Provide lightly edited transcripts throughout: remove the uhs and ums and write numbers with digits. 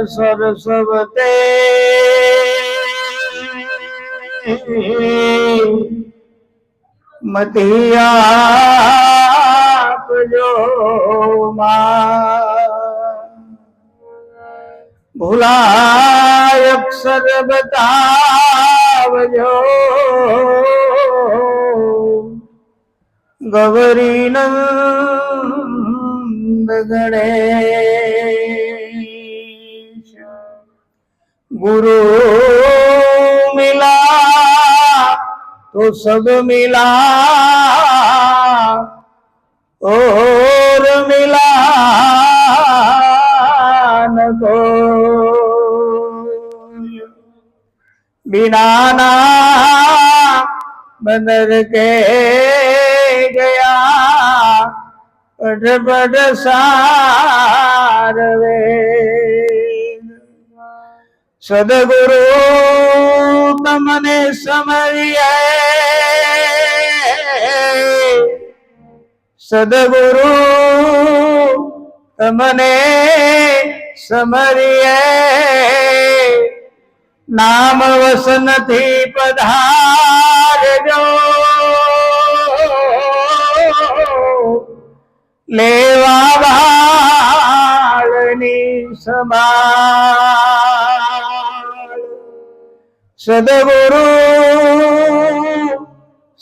સરસવતે મતી આપજો માં ભૂલાય અક્ષર બતાવજો ગૌરી નંદ ગણેશ ગુરુ મિલા तो सब मिला और मिला न को बिना ना बंदर के गया पढ़ पढ़ सारवे सदगुरु तमने समरिए सदगुरु तमने समरिए नाम वसन थी पधारजो लेवा वाळनी संभाळ सदगुरु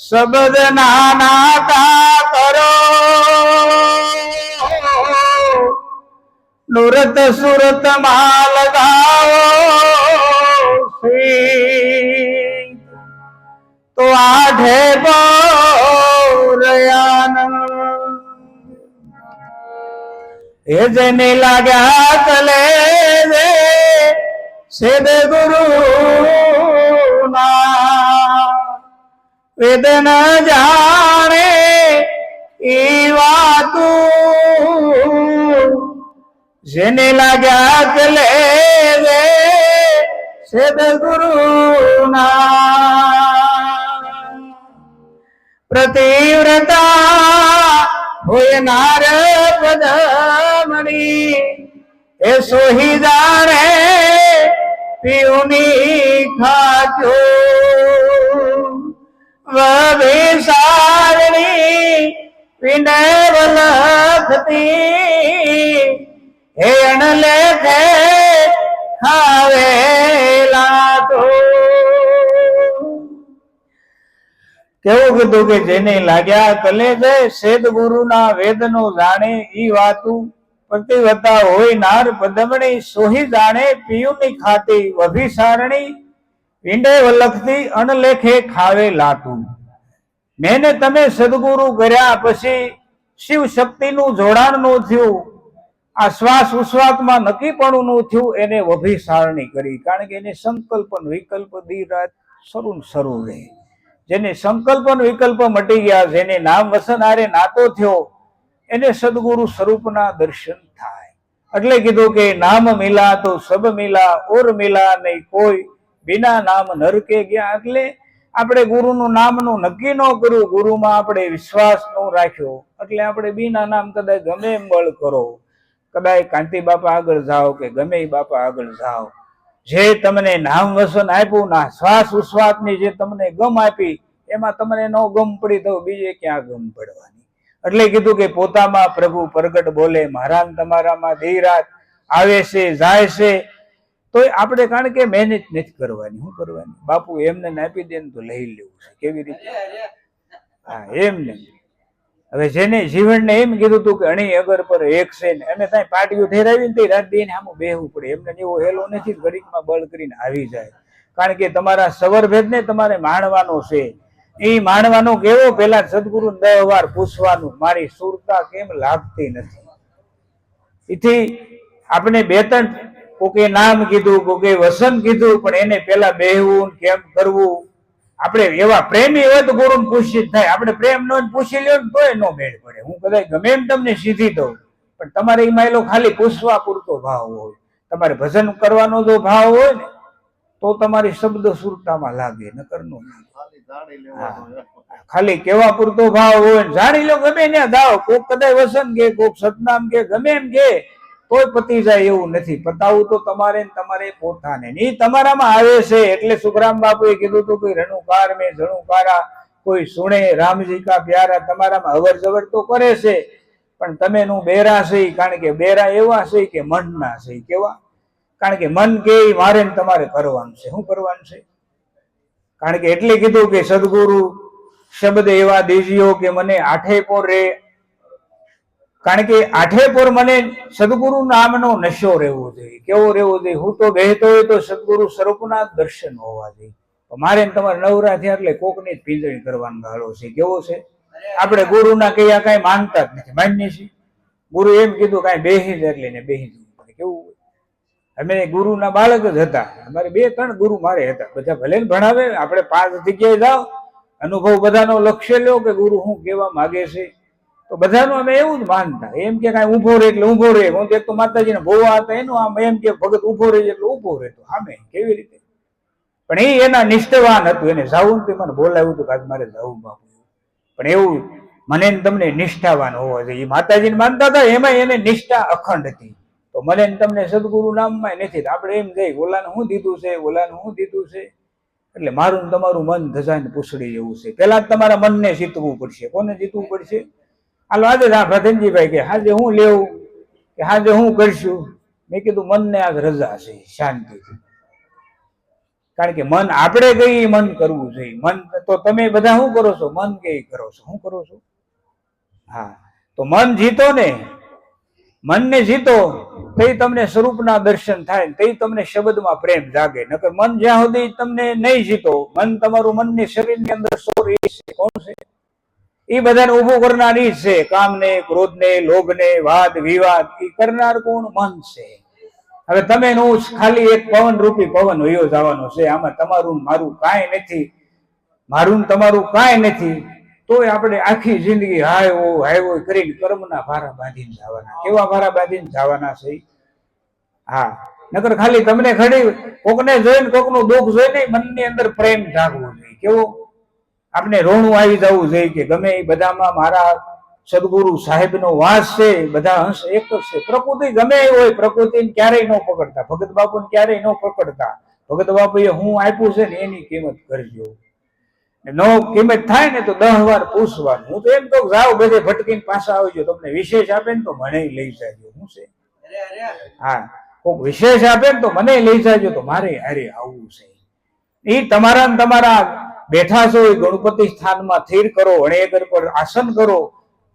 शब्द नानाता करो नुरत सुरत मां लगाओ तो आठे पौरयान ये जने लाग्या कले रे सदगुरु वेद न जाने ई वातू जेने लाग्या कले रे सदगुरु प्रतिव्रता होय नार पदमणि ए सोही जाने पीउनी खाचो विसारणी विनय वलखती हे अणलेखे खावेला तो કેવું કીધું કે જેને લાગ્યા કલેજે સદગુરુના વેદનો જાણે ઈ વાતું પ્રતિવતા હોય નાર પદમણી સોહી જાણે પીયુની ખાતી વભિસારણી વિંડે વલખતી અણલેખે ખાવે લાતું મેને તમે સદગુરુ કર્યા પછી શિવ શક્તિનું જોડાણ નું થયું આ શ્વાસ ઉશ્વાસમાં નક્કીપણું નું થયું એને વભિસારણી કરી કારણ કે એને સંકલ્પ વિકલ્પ દી રાત શરૂ શરૂ રહે જેને સંકલ્પ વિકલ્પ મટી ગયા જેને નામ વસન હારે નાતો થયો એને સદગુરુ સ્વરૂપના દર્શન થાય એટલે કીધું કે નામ મિલા તો સબ મિલા ઓર મિલા નહીં કોઈ બિના નામ નરકે ગયા એટલે આપણે ગુરુનું નામનું નક્કી ન કર્યું ગુરુમાં આપણે વિશ્વાસ ન રાખ્યો એટલે આપણે બિના નામ કદાચ ગમે એમ બળ કરો કદાચ કાંતિ બાપા આગળ જાઓ કે ગમે બાપા આગળ જાઓ જે તમને નામ વસન આપ્યું ના શ્વાસ ઉશ્વાસની જે તમને ગમ આપી એમાં તમને ન ગમ પડી તો બીજે ક્યાં ગમ પડવાની એટલે કીધું કે પોતામાં પ્રભુ પ્રગટ બોલે મારા તમારામાં દી રાત આવે છે જાય છે તો આપણે કારણ કે મહેનત નથી કરવાની શું કરવાની બાપુ એમને આપી દે ને તો લઈ લેવું છે કેવી રીતે હા એમને હવે જેને જીવનને એમ કીધું હતું કે અણી અગર પર એક છે ને અમે ત્યાં પાટીઓ ઠેરાવી ને રાત દઈને આમ બેહવું પડે એમને એવો હેલો નથી ઘડીકમાં બળ કરીને આવી જાય કારણ કે તમારા સવરભેદ ને તમારે માણવાનો છે એ માણવાનો કેવો પેલા સદગુરુ 10 વાર પૂછવાનું મારી સુરતા કેમ લાગતી નથી એથી આપણે બે ત્રણ કોકે નામ કીધું કોકે વસન કીધું પણ એને પેલા બેહવું કેમ કરવું આપણે એવા પ્રેમી હોય તો ગુરુ પૂછી થાય આપણે પ્રેમ નો પૂછી લ્યો ને તોય નો મેળ પડે હું કદાચ ગમે એમ તમને સીધી દઉં પણ તમારે એમાં એલો ખાલી પૂછવા પૂરતો ભાવ હોય તમારે ભજન કરવાનો જો ભાવ હોય ને તો તમારી શબ્દ સુરતામાં લાગે નકર નો ખાલી કેવા પૂરતો ભાવ હોય જાણી લો ગમે ને દાવ કોક કદાચ વસન કે કોક સતનામ કે ગમે એમ કે તોય પતી જાય એવું નથી. પતાવું તો તમારે તમારે પોતાને એ તમારામાં આવે છે. એટલે સુખરામ બાપુએ કીધું હતું કે રણુકાર મેં જણુકારા કોઈ સુણે રામજી કા પ્યારા. તમારામાં અવર જવર તો કરે છે પણ તમે નું બેરા છે. કારણ કે બેરા એવા છે કે મનના છે. કેવા? કારણ કે મન કે મારે તમારે કરવાનું છે. શું કરવાનું છે? કારણ કે એટલે કીધું કે સદગુરુ શબ્દ એવા દીજ્યો કે મને આઠે પોર રે. કારણ કે આઠે પોર મને સદગુરુ નામનો નશો રહેવો જોઈએ. કેવો રહેવો જોઈએ? હું તો બેહતો હોય તો સદગુરુ સ્વરૂપના દર્શન હોવા જોઈએ. મારે તમારે નવરા થયા એટલે કોકની જ પીંજણી કરવાનો ગાળો છે. કેવો છે? આપણે ગુરુના કયા કઈ માનતા જ નથી. માનીએ છીએ ગુરુ એમ કીધું કઈ બેહી જ એટલે ને બેહી જવું પડે. કેવું? અમે ગુરુના બાળક જ હતા. અમારે 2-3 ગુરુ મારે હતા. બધા ભલે ને ભણાવે. આપણે 5 જગ્યાએ જાઓ, અનુભવ બધાનો લક્ષ્ય લો કે ગુરુ શું કહેવા માગે છે. તો બધાનું અમે એવું જ માનતા. એમ કે કાંઈ ઊભો રહે એટલે ઊભો રહે. હું એક તો માતાજીને ભોવા હતા એનું આમ એમ કે ભગત ઊભો રહે એટલે ઊભો રહેતો. આમે કેવી રીતે? પણ એ એના નિષ્ઠાવાન હતું. એને જાવું ને મને બોલાવ્યું હતું કે આજ મારે જવું બાપુ. પણ એવું મને તમને નિષ્ઠાવાન હોવા જોઈએ. માતાજીને માનતા હતા એમાં એને નિષ્ઠા અખંડ હતી. તો મને તમને સદગુરુ નામમાં નથી. આપણે એમ જઈ ઓલાને શું દીધું છે, ઓલાને શું દીધું છે. એટલે મારું તમારું મન ધજાઈને પૂછડી જેવું છે. પેલા જ તમારા મનને જીતવું પડશે. કોને જીતવું પડશે? હાલો આજે ભધનજીભાઈ કે હાજે હું લેવું કે હાજે હું કરશું. મેં કીધું મનને આજ રજા છે, શાંતિથી. કારણ કે મન આપણે કઈ મન કરવું જોઈએ. મન તો તમે બધા શું કરો છો? મન કઈ કરો છો? શું કરો છો? હા, તો મન જીતો ને. મનને જીતો તો તમને સ્વરૂપના દર્શન થાય, તો તમને શબ્દમાં પ્રેમ જાગે. નકર મન જ્યાં સુધી તમને નહીં જીતો, મન તમારું મનની શરીરની અંદર સોર છે. કોણ છે? એ બધાને ઉભું કરનાર ઈ છે. કામને, ક્રોધને, લોભને, વાદ વિવાદ એ કરનાર કોણ? મન છે. હવે તમે હું ખાલી એક પવન રૂપી પવન વયો જવાનો છે. આમાં તમારું મારું કાંઈ નથી. મારું તમારું કાંઈ નથી. તોય આપણે આખી જિંદગી હાય કરીને કર્મના ભારા બાંધીને જવાના. કેવા ભારા બાંધીને જવાના છે? હા, નકર ખાલી તમને ખડી કોકને જોઈને કોકનું દુઃખ જોઈને મનની અંદર પ્રેમ જાગવો જોઈએ. કેવો? આપણે રોણું આવી જવું જોઈએ કે ગમે એ બધામાં મારા સદગુરુ સાહેબનો વાસ છે. બધા અંશ એક જ છે. પ્રકૃતિ ગમે એ હોય, પ્રકૃતિને ક્યારેય ન પકડતા. ભગત બાપુને ક્યારેય ન પકડતા. ભગત બાપુએ હું આપ્યું છે ને એની કિંમત કરજો. નો કિંમત થાય ને તો 10 વાર પૂછવાનું. હું તો એમ તો જાઓ બધે ભટકીને પાછા આવજો. તમને વિશેષ આપે ને તો મને લઈ જાજો. શું છે? હા, કોઈક વિશેષ આપે ને તો મને લઈ જાજો. તો મારે હારે આવવું છે. એ તમારા બેઠા છો ગણપતિ સ્થાનમાં સ્થિર કરો, અણેગર પર આસન કરો.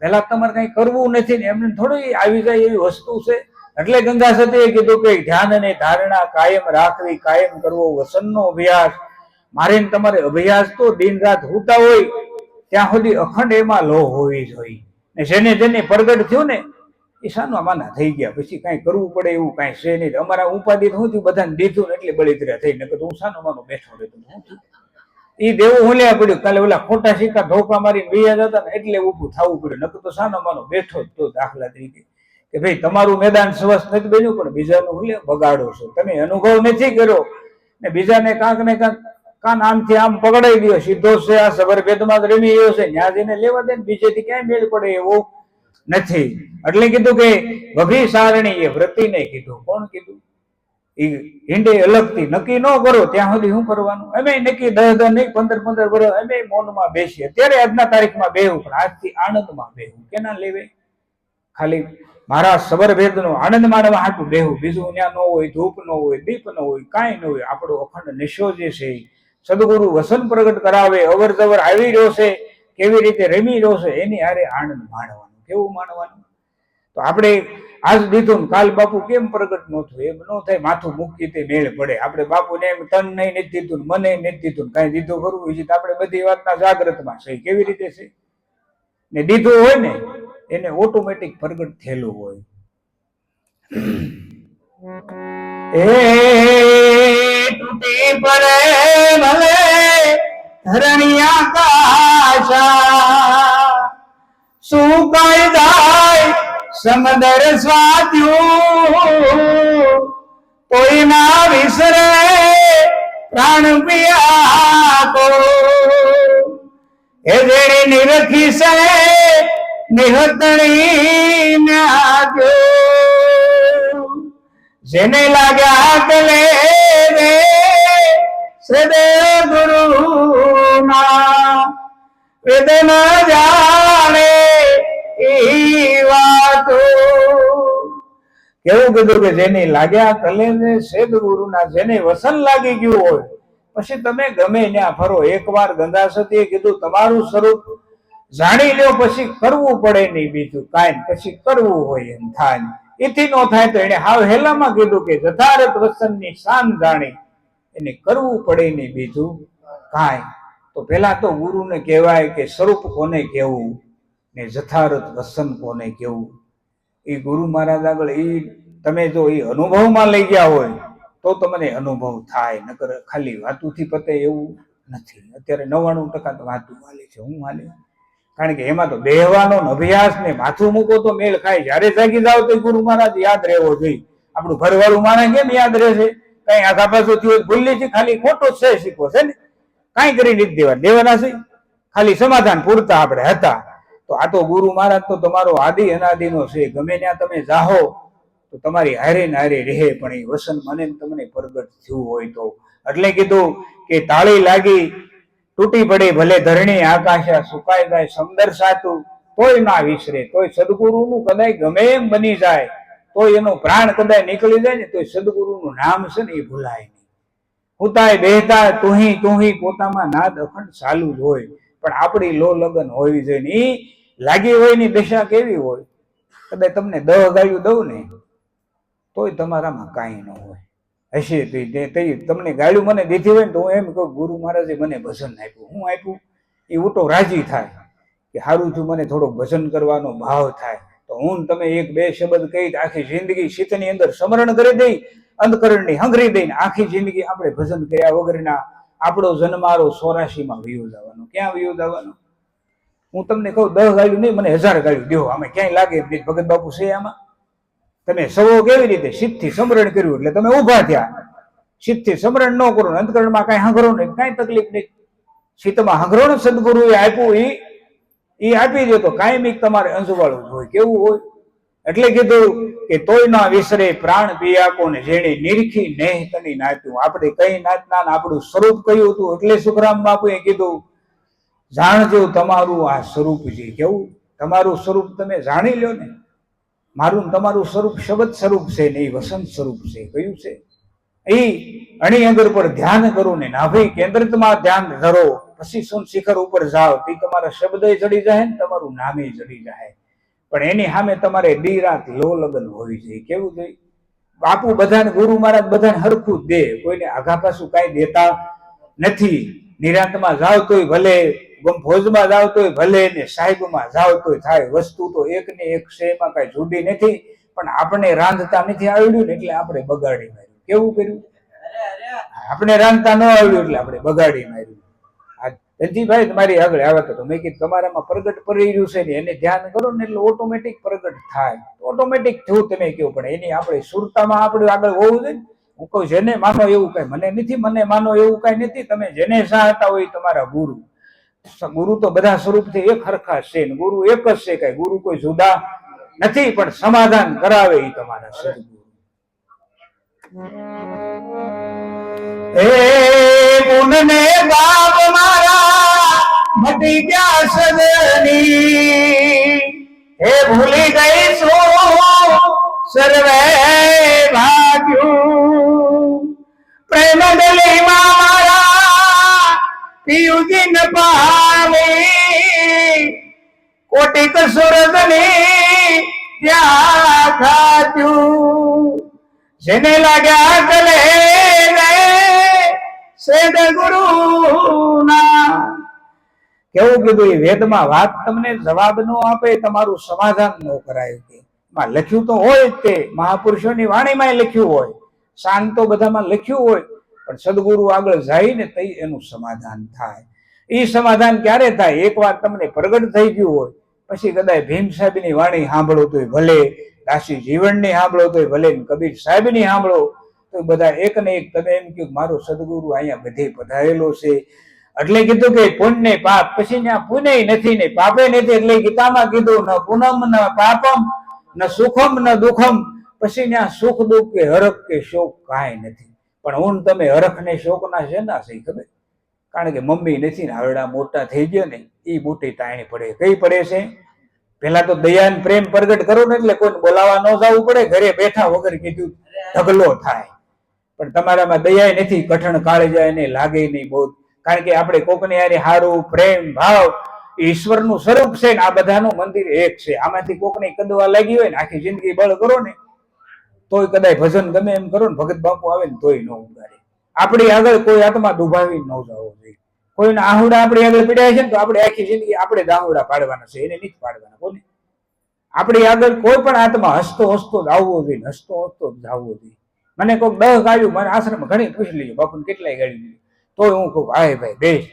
પહેલા તમારે કઈ કરવું નથી ને એમને થોડું આવી જાય એવી વસ્તુ છે. એટલે ગંગા સતીએ કીધું કે ધ્યાન અને ધારણા કાયમ રાખવી, કાયમ કરવો વસનનો અભ્યાસ. મારે તમારે અભ્યાસ તો દિન રાત હોતા હોય ત્યાં સુધી અખંડ એમાં લો હોવી જોઈએ. ને જેને જેને પ્રગટ થયું ને એ સાના માના થઈ ગયા. પછી કઈ કરવું પડે એવું કઈ છે નહીં. અમારા ઉપાધિ શું થયું? બધાને દીધું ને એટલે બળતરા થઈ. નકર હું સાનો માનો બેઠો રહેતો. એ દેવું હું લેવા પડ્યું. કાલે ઓલા ખોટા સિક્કા ધોકા મારીને વૈયા જતા ને એટલે ઊભું થવું પડ્યું. નકર તો સાનો માનો બેઠો જ. તો દાખલા તરીકે કે ભાઈ તમારું મેદાન સ્વસ્થ નથી બન્યું પણ બીજાનું હું બગાડો છો. તમે અનુભવ નથી કર્યો ને બીજાને કાંક ને કાંક કાન આમથી આમ પકડાઈ ગયો. સીધો છે આ સબરભેદમાં રમી ગયો છે. ત્યાં જઈને લેવા દે ને બીજેથી ક્યાંય મેળ પડે એવો નથી. એટલે કીધું કે અભિસારણી એ વ્રતિને કીધું. કોણ કીધું? એ હિંડે અલગથી નક્કી ન કરો ત્યાં સુધી શું કરવાનું? અમે નક્કી 10 નહીં 15 વર્ષ અમે મૌનમાં બેસીએ. અત્યારે આજના તારીખમાં બેહું પણ આજથી આનંદમાં બેહું. કેના લેવે? ખાલી મારા સબરભેદનો આનંદ માણવા હાટું બેહું. બીજું ત્યાં ન હોય, ધૂપ ન હોય, દીપ ન હોય, કાંઈ ન હોય. આપણો અખંડ નિશો જે છે સદગુરુ વસન પ્રગટ કરાવે, અવર જવર આવી રહ્યો છે, કેવી રીતે રમી રહ્યો છે એની હારે આનંદ માણવાનું. કેવું માણવાનું? તો આપણે આજ દીધું કાલ બાપુ કેમ પ્રગટ ન થયું? એમ ન થાય. માથું મૂકી તે મેળ પડે. આપણે બાપુને એમ તન નહીં નથી દીધું, મને નથી દીધું, કઈ દીધું કરવું છે. આપણે બધી વાતના જાગ્રતમાં છે. કેવી રીતે છે? ને દીધું હોય ને એને ઓટોમેટિક પ્રગટ થયેલું હોય. તૂટી પડે ભલે ધરણિયા કાશા, સુકાઈ જાય સમદર સ્વાત્યું, કોઈ ના વિસરે પ્રાણ પિયા કો. એ જેણી નિરખી છે નિહતણી ન્યાજો. જેને લાગ્યા ગલે રે સદગુરુના વેદ ન જાણે ઈ વાતો. કેવું કીધું કે જેને લાગ્યા ગલે ને સદગુરુના, જેને વસન લાગી ગયું હોય પછી તમે ગમે ત્યાં ફરો. એકવાર ગંગા સતીએ કીધું તમારું સ્વરૂપ જાણી લો પછી કરવું પડે નહીં બીજું કાંઈ, પછી કરવું હોય એમ થાય. એથી નો થાય તો એને હાવ હેલામાં કીધું કે જથારત વસનની શાન જાણી એને કરવું પડે નહીં બીજું કાંઈ. તો પેલા તો ગુરુને કહેવાય કે સ્વરૂપ કોને કહેવું ને જથારત વસન કોને કહેવું. એ ગુરુ મહારાજ આગળ એ તમે જો એ અનુભવમાં લઈ ગયા હોય તો તમને અનુભવ થાય, નકર ખાલી વાતુથી પતે એવું નથી. અત્યારે 99% તો વાતું હાલે છે. હું હાલે કારણ કે એમાં તો બેહવાનો અભ્યાસ ને માથું મૂકો તો મેળ ખાય. જયારે જાગી જાવ તો ગુરુ મહારાજ યાદ રહેવો જોઈએ. આપણું ઘરવાળું માણસ કેમ યાદ રહેશે? કઈ આખા પાછું થયું ભૂલી છે, ખાલી ખોટો છે શીખવો છે ને, કઈ કરી નથી દેવાના છે, ખાલી સમાધાન પૂરતા આપણે હતા. તો આ તો ગુરુ મહારાજ તો તમારો આદિ અનાદિનો છે. ગમે ત્યાં તમે જાહો તો તમારી હારે ને હારે રહે. પણ એ વસન મને તમને પ્રગટ થયું હોય તો એટલે કીધું કે તાળી લાગી તૂટી પડે ભલે ધરણી આકાશા સુકાઈ જાય સમદર સાતું તોય ના વિસરે. તોય સદગુરુનું કદાચ ગમે એમ બની જાય તોય એનો પ્રાણ કદાચ નીકળી જાય ને તોય સદગુરુનું નામ છે ને એ ભૂલાય નહીં. ઉતાય બેહતા તુહી તુહી પોતામાં નાદ અખંડ ચાલુ જ હોય. પણ આપણી લો લગન હોવી જોઈએ ને. એ લાગી હોય ની દશા કેવી હોય? કદાચ તમને 10 ગાયું દઉં ને તોય તમારામાં કાંઈ ન હોય. હશે તમને ગાળ્યું મને દીધી હોય ને તો હું એમ કહું ગુરુ મહારાજે મને ભજન આપ્યું. હું આપ્યું એ ઉટો રાજી થાય કે સારું થયું, મને થોડોક ભજન કરવાનો ભાવ થાય. તો હું તમે 1-2 શબ્દ કહી આખી જિંદગી શીતની અંદર સ્મરણ કરી દઈ, અંતકરણની હંગરી દઈને આખી જિંદગી આપણે ભજન કર્યા વગરના આપણો જન્મારો 84માં વયો જવાનો. ક્યાં વયો જવાનો? હું તમને કહું 10 ગાળ્યું નહીં, મને 1000 ગાળ્યું દેવો, આમાં ક્યાંય લાગે ભગત બાપુ છે આમાં? તમે સવો કેવી રીતે સિદ્ધથી સમરણ કર્યું એટલે તમે ઉભા થયા. સિદ્ધથી સમરણ ન કરો ને અંતકરણમાં કાંઈ હંગરો નહીં, કાંઈ તકલીફ નહીં. શીતમાં હંગરો ને સદગુરુએ આપ્યું એ આપી દે તો કાયમી તમારે અંજવાળું જ હોય. કેવું હોય? એટલે કીધું કે તોય ના વિસરે પ્રાણ પિયાકો ને જેણે નિરખી નેહ તની નાત્યું. આપણે કઈ નાતના આપણું સ્વરૂપ કયું હતું એટલે સુખરામ બાપુએ કીધું જાણજો તમારું આ સ્વરૂપ છે. કેવું? તમારું સ્વરૂપ તમે જાણી લો ને. મારું તમારું સ્વરૂપ શબ્દ સ્વરૂપ છે ને એ વસંત સ્વરૂપ છે. કયું છે? એ અણી અંગર પર ધ્યાન કરો ને નાભી કેન્દ્રિતમાં ધ્યાન ધરો પછી શું શિખર ઉપર જાઓ તે તમારા શબ્દ જડી જાય ને તમારું નામે જડી જાય. પણ એની સામે તમારે દી રાત લો લગન હોવી જોઈએ. કેવું જોઈએ? બાપુ બધાને ગુરુ મહારાજ બધાને હરખું જ દે, કોઈને આઘા પાછું કાંઈ દેતા નથી. નિરાંતમાં જાવ તોય ભલે, ભોજમાં જાવ તોય ભલે ને સાહેબમાં જાવ તોય થાય. વસ્તુ તો એક ને એક છે, એમાં કઈ જુદી નથી. પણ આપણે રાંધતા નથી આવડ્યું ને એટલે આપણે બગાડી માર્યું. કેવું કર્યું? આપણે રાંધતા ન આવડ્યું એટલે આપણે બગાડી માર્યું. ધનજીભાઈ તમારી આગળ આવે તો મેં કીધું તમારામાં પ્રગટ પડી રહ્યું છે ને એને ધ્યાન કરો ને એટલે ઓટોમેટિક પ્રગટ થાય. ઓટોમેટિક થયું તમે કેવું, પણ એની આપણે સુરતામાં આપણે આગળ હોવું જોઈએ. હું કહું જેને માનો એવું કઈ મને નથી, મને માનો એવું કઈ નથી. તમે જેને ચાહતા હોય તમારા ગુરુ. ગુરુ તો બધા સ્વરૂપથી એક હરખા છે ને ગુરુ એક જ છે, કઈ ગુરુ કોઈ જુદા નથી. પણ સમાધાન કરાવે એ તમારા સદગુરુ. હે પુનને બાપ મારા મટી ગયા સદની, હે ભૂલી ગઈ શું સર્વે ભાગ્યું. પ્રેમ ડલીમાં મારા પિયુજી ન પામી, કોટિક સુરતની ત્યાં ખાધ્યું. જેને લાગ્યા ગલે સદગુરુના. કેવું કીધું? એ વેદમાં વાત તમને જવાબ ન આપે, તમારું સમાધાન ન કરાય. એમાં લખ્યું તો હોય જ, તે મહાપુરુષોની વાણીમાં લખ્યું હોય, શાંતો બધામાં લખ્યું હોય. પણ સદગુરુ આગળ જાય ને તઈ એનું સમાધાન થાય. એ સમાધાન ક્યારે થાય? એકવાર તમને પ્રગટ થઈ ગયું હોય પછી કદાચ ભીમ સાહેબની વાણી સાંભળો તોય ભલે, દાસી જીવનની સાંભળો તોય ભલે, કબીર સાહેબની સાંભળો તો બધા એક ને એક તમે એમ કહ્યું મારો સદગુરુ અહીંયા બધે પધારેલો છે. એટલે કીધું કે પુણ્ય પાપ, પછી ત્યાં પુણ્ય નથી ને પાપે નથી. એટલે ગીતામાં કીધું ન પૂનમ ન પાપમ ન સુખમ ન દુઃખમ પછી ત્યાં સુખ દુઃખ કે હરખ કે શોક કાંઈ નથી. પણ હું તમે હરખ ને શોક ના છે ના સહી ખબર? કારણ કે મમ્મી નથી ને હરડા મોટા થઈ ગયા ને એ મોટી તાણી પડે. કઈ પડે છે? પેલા તો દયા ને પ્રેમ પ્રગટ કરો ને એટલે કોઈને બોલાવા ન જવું પડે, ઘરે બેઠા વગર કીધું ઢગલો થાય. પણ તમારામાં દયા નથી, કઠણ કાળે જાય ને લાગે નહીં બહુ. કારણ કે આપણે કોકને યારે હારું પ્રેમ ભાવ ઈશ્વરનું સ્વરૂપ છે ને આ બધાનું મંદિર એક છે. આમાંથી કોકને કદવા લાગી હોય ને આખી જિંદગી બળ કરો ને તોય કદાચ ભજન ગમે એમ કરો ને ભગત બાપુ આવે ને તોય ન ઉગાડે. આપણી આગળ કોઈ આત્મા દુભાવી ન જવો જોઈએ. કોઈના આહુડા આપણી આગળ પીડાય છે ને તો આપણે આખી જિંદગી આપણે જ આહુડા પાડવાના છે, એને નથી પાડવાના કોને. આપણી આગળ કોઈ પણ આત્મા હસતો હસતો જ આવવો જોઈએ, હસતો હસતો જ આવવો જોઈએ. મને કોઈક 10 ગાળ્યું, મારા આશ્રમ ઘણી પૂછી લીધું બાપુને કેટલાય ગાળી દીધી, તોય હું કહું આય ભાઈ બેસ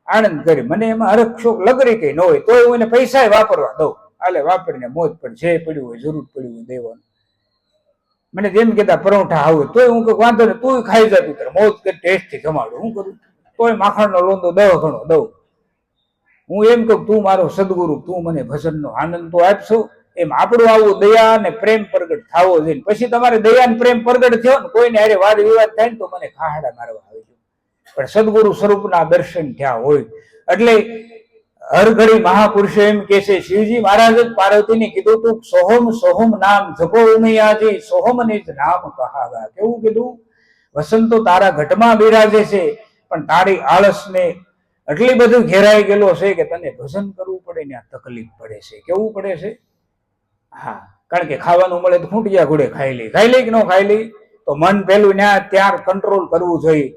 આનંદ કરી. મને એમાં હરખ શોખ લગરી કઈ ન હોય તોય હું એને પૈસા વાપરવા દઉં, હાલે વાપરીને મોજ પણ જે પડ્યું હોય જરૂર પડ્યું હોય દેવાનું. મને જેમ કહેતા પરોઠા આવે તોય હું કહું વાંધો ને તું ખાઈ જતું તારે મોજ કરી ટેસ્ટથી જમાડું. હું કરું તોય માખણનો લોંદો 10 ગણો દઉં. હું એમ કહું તું મારો સદગુરુ, તું મને ભજનનો આનંદ તો આપશો. એમ આપણું આવું દયા અને પ્રેમ પ્રગટ થવો જોઈએ. પછી તમારે દયા અને પ્રેમ પ્રગટ થયો ને કોઈને હારે વાદ વિવાદ થાય ને તો મને ખાહડા મારવા આવી જાય. પણ સદગુરુ સ્વરૂપના દર્શન થયા હોય એટલે હર ઘડી મહાપુરુષો એમ કે છે, શિવજી મહારાજ જ પાર્વતીને કીધું તું સોહમ સોહમ નામ જપો ઉમૈયાજી સોહમ નિજ નામ કહાગા. કેવું કીધું? વસંતો તારા ઘટમાં બિરાજે છે પણ તારી આળસને એટલી બધું ઘેરાઈ ગયેલો છે કે તને ભજન કરવું પડે ને આ તકલીફ પડે છે. કેવું પડે છે? હા, કારણ કે ખાવાનું મળે તો ખૂંટિયા ઘોડે ખાઈ લે કે ન ખાઈ લે. તો મન પેલું ત્યાં કંટ્રોલ કરવું જોઈએ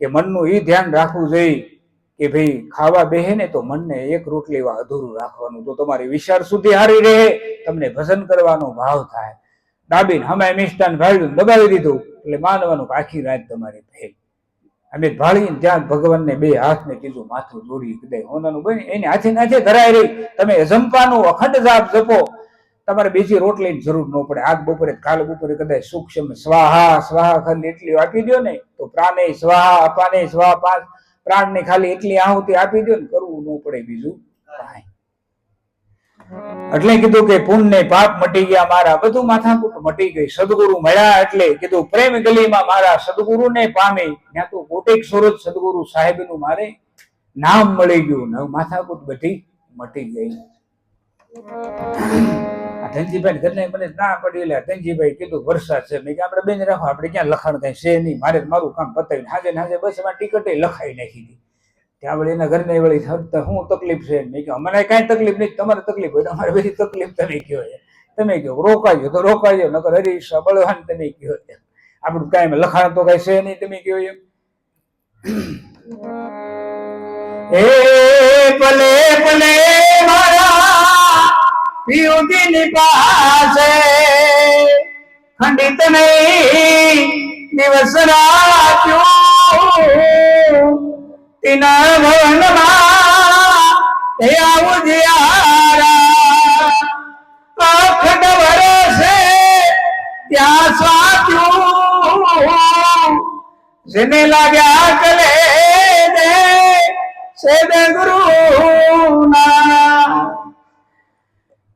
કે મનનું એ ધ્યાન રાખવું જોઈએ કે ભાઈ ખાવા બેહે ને તો મનને એક રોટલી અધૂરું રાખવાનું, તો તમારી વિચાર સુધી હારી રહે, તમને ભજન કરવાનો ભાવ થાય. દાબીને હમાય મિષ્ટાન ભાળ્યું દબાવી દીધું એટલે માનવાનું આખી રાત તમારી ફેલ. અમે ભાળીને ત્યાં ભગવાનને 2 હાથને કીધું માથું જોડી કદાચ હોનાનું બને એને હાથે નાથે ધરાય રહી. તમે જંપાનું અખંડ જાપ જપો, તમારે બીજી રોટલીની જરૂર ન પડે. આજ બપોરે કાલ બપોરે કદાચ સૂક્ષ્મ સ્વાહા સ્વાહા ખાલી એટલી આપી દો ને તો પ્રાણે સ્વાહા અપાને સ્વાહા 5 પ્રાણને ખાલી એટલી આહુતિ આપી દો ને કરવું ન પડે બીજું કાંઈ. એટલે કીધું કે પુણ્ય પાપ મટી ગયા મારા, બધું માથાકૂટ મટી ગઈ. સદગુરુ મળ્યા એટલે કીધું પ્રેમ ગલીમાં મારા સદગુરુને પામી. ત્યાં તો કોટેક સુરત સદગુરુ સાહેબનું મારે નામ મળી ગયું, માથાકૂટ બધી મટી ગઈ. ધનજીભાઈ ઘરને મને ના પડી એટલે ધનજીભાઈ કીધું વરસાદ છે. મેં આપણે બેન રાખો, આપણે ક્યાં લખાણ કઈ છે નહીં, મારે મારું કામ પતાવીને હાજે બસમાં ટિકિટ લખાઈ નાખી હતી. ત્યાં વળી એના ઘરને વળી શું તકલીફ છે? મેં કહ્યું અમારે કાંઈ તકલીફ નહીં, તમારે તકલીફ હોય અમારે બધી તકલીફ તમે કહો. તમે કહો રોકાજો તો રોકાજો, નકર હરીશ બળવાન તમે કહો. આપણું કાંઈ લખાણ તો કઈ છે નહીં, તમે કહો એમ. એ ભલે ભલે મારા પિયુજીની પાસે ખંડિત નહીં દિવસ રાખ્યું તેના ભવનમાં તે આવું જ્યારા અખંડ વરસે ત્યાં સ્વાત્યું જેને લાગ્યા કલે દે સદગુરુ ના.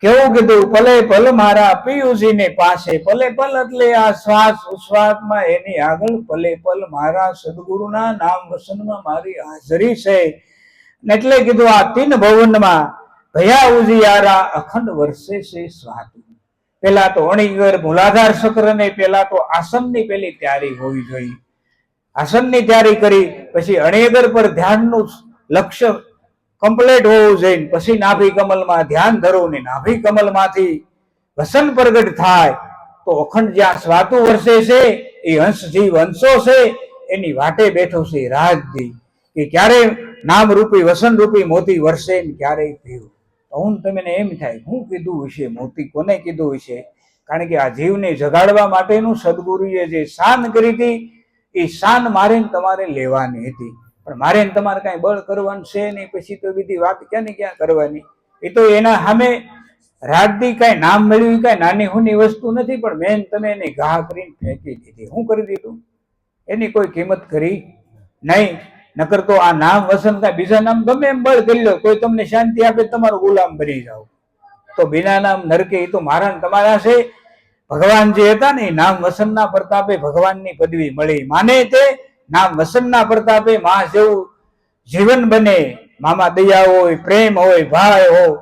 કેવું કીધું? પલે પલ મારા પિયુજીને પાસે. પલે પલ એટલે આ શ્વાસ ઉશ્વાસમાં એની આગળ પલે પલ મારા સદગુરુના નામ વસનમાં મારી હાજરી છે. એટલે કીધું આ 3 ભવનમાં ભયા ઉજિયારા અખંડ વર્ષે છે સ્વાતું. પેલા તો અણીગર મૂલાધાર ચક્ર ને પેલા તો આસનની પેલી તૈયારી હોવી જોઈએ. આસનની તૈયારી કરી પછી અણીગર પર ધ્યાનનું લક્ષ્ય કમ્પ્લીટ હોવું જોઈએ. પછી નાભી કમલમાં ધ્યાન ધરો ને નાભી કમલમાંથી વસન પ્રગટ થાય તો અખંડ જ્યાં સ્વાતું વર્ષે છે એ હંસ જીવ હંસો છે એની વાટે બેઠો છે રાજદી કે ક્યારે નામ રૂપી વસન રૂપી મોતી વર્ષે ને ક્યારે પીવું. હું તમને એમ થાય હું કીધું હશે મોતી, કોને કીધું હશે? કારણ કે આ જીવને જગાડવા માટેનું સદગુરુએ જે શાન કરી હતી એ શાન મારે તમારે લેવાની હતી. પણ મારે તમારે કઈ બળ કરવાનું છે નહીં. પછી તો બીજી વાત ક્યાં ને ક્યાં કરવાની. એ તો એના સામે રાજદી કઈ નામ મેળવી કઈ નાની હુની વસ્તુ નથી, પણ મેન તમે એને ઘા કરીને ફેંકી દીધી. શું કરી દીધું? એની કોઈ કિંમત કરી નહીં. નકર તો આ નામ વસન કઈ બીજા નામ ગમે એમ બળ કરી લો કોઈ તમને શાંતિ આપે, તમારો ગુલામ બની જાઓ. તો બિના નામ નરકે એ તો મારા તમારા છે. ભગવાન જે હતા ને નામ વસનના પ્રતાપે ભગવાનની પદવી મળી. માને તે નામ વસનના પ્રતાપે માં જેવું જીવન બને. મામા દયા હોય, પ્રેમ હોય, ભાઈ હોય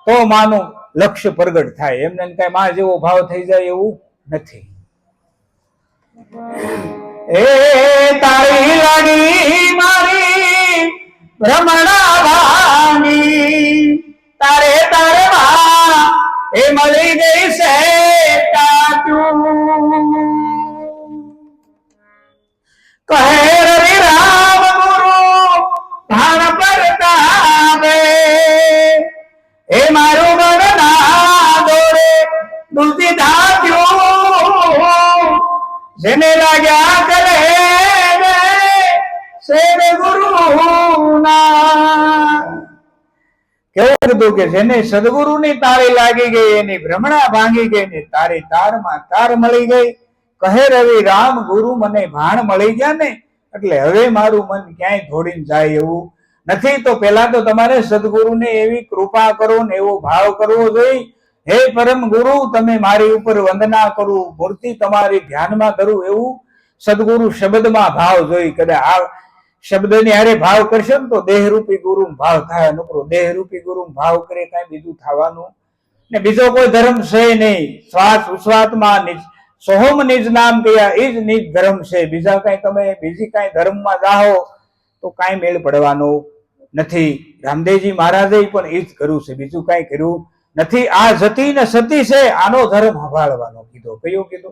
તો માનું લક્ષ્ય પ્રગટ થાય. એમને કઈ માં જેવો ભાવ થઈ જાય એવું નથી. એ તારી લાગી મારી ભ્રમણા ભાંગી, તારે તારે માં એ મળી ગઈ છે કાચું. કહે રવિ રામ ગુરુ ભાણ પરતાપે, એ મારું મન ના દોડે દુલતી ધાત્યું. જેને લાગ્યા કરે સેવ ગુરુ ના. કેવું કીધું કે જેને સદગુરુની તારી લાગી ગઈ, એની ભ્રમણા ભાંગી ગઈ ને તારી તારમાં તાર મળી ગઈ. કહે રવિ રામ ગુરુ મને ભાણ મળી ગયા ને એટલે હવે મારું મન ક્યાંય થોડીને જાય એવું નથી. તો પેલા તો તમારે સદગુરુને એવી કૃપા કરો ને એવો ભાવ કરવો જોઈએ. હે પરમ ગુરુ, તમે મારી ઉપર વંદના કરું, મૂર્તિ તમારી ધ્યાનમાં કરું, એવું સદગુરુ શબ્દમાં ભાવ જોઈ. કદાચ આ શબ્દની હારે ભાવ કરશે ને તો દેહરૂપી ગુરુ ભાવ થાય. નકરો દેહરૂપી ગુરુ ભાવ કરે કઈ બીજું થવાનું ને. બીજો કોઈ ધર્મ છે નહીં. શ્વાસ ઉશ્વાસમાં નિજ સોહમ નિજ નામ કયા એ જ નિજ ધર્મ છે. બીજા કઈ તમે બીજી કઈ ધર્મમાં જાઓ તો કઈ મેળ પડવાનો નથી. રામદેવજી મહારાજે પણ એ જ કર્યું છે, બીજું કઈ કર્યું નથી. આ જતી ને સતી છે, આનો ધર્મ સંભાળવાનો કીધો. કયો કીધો?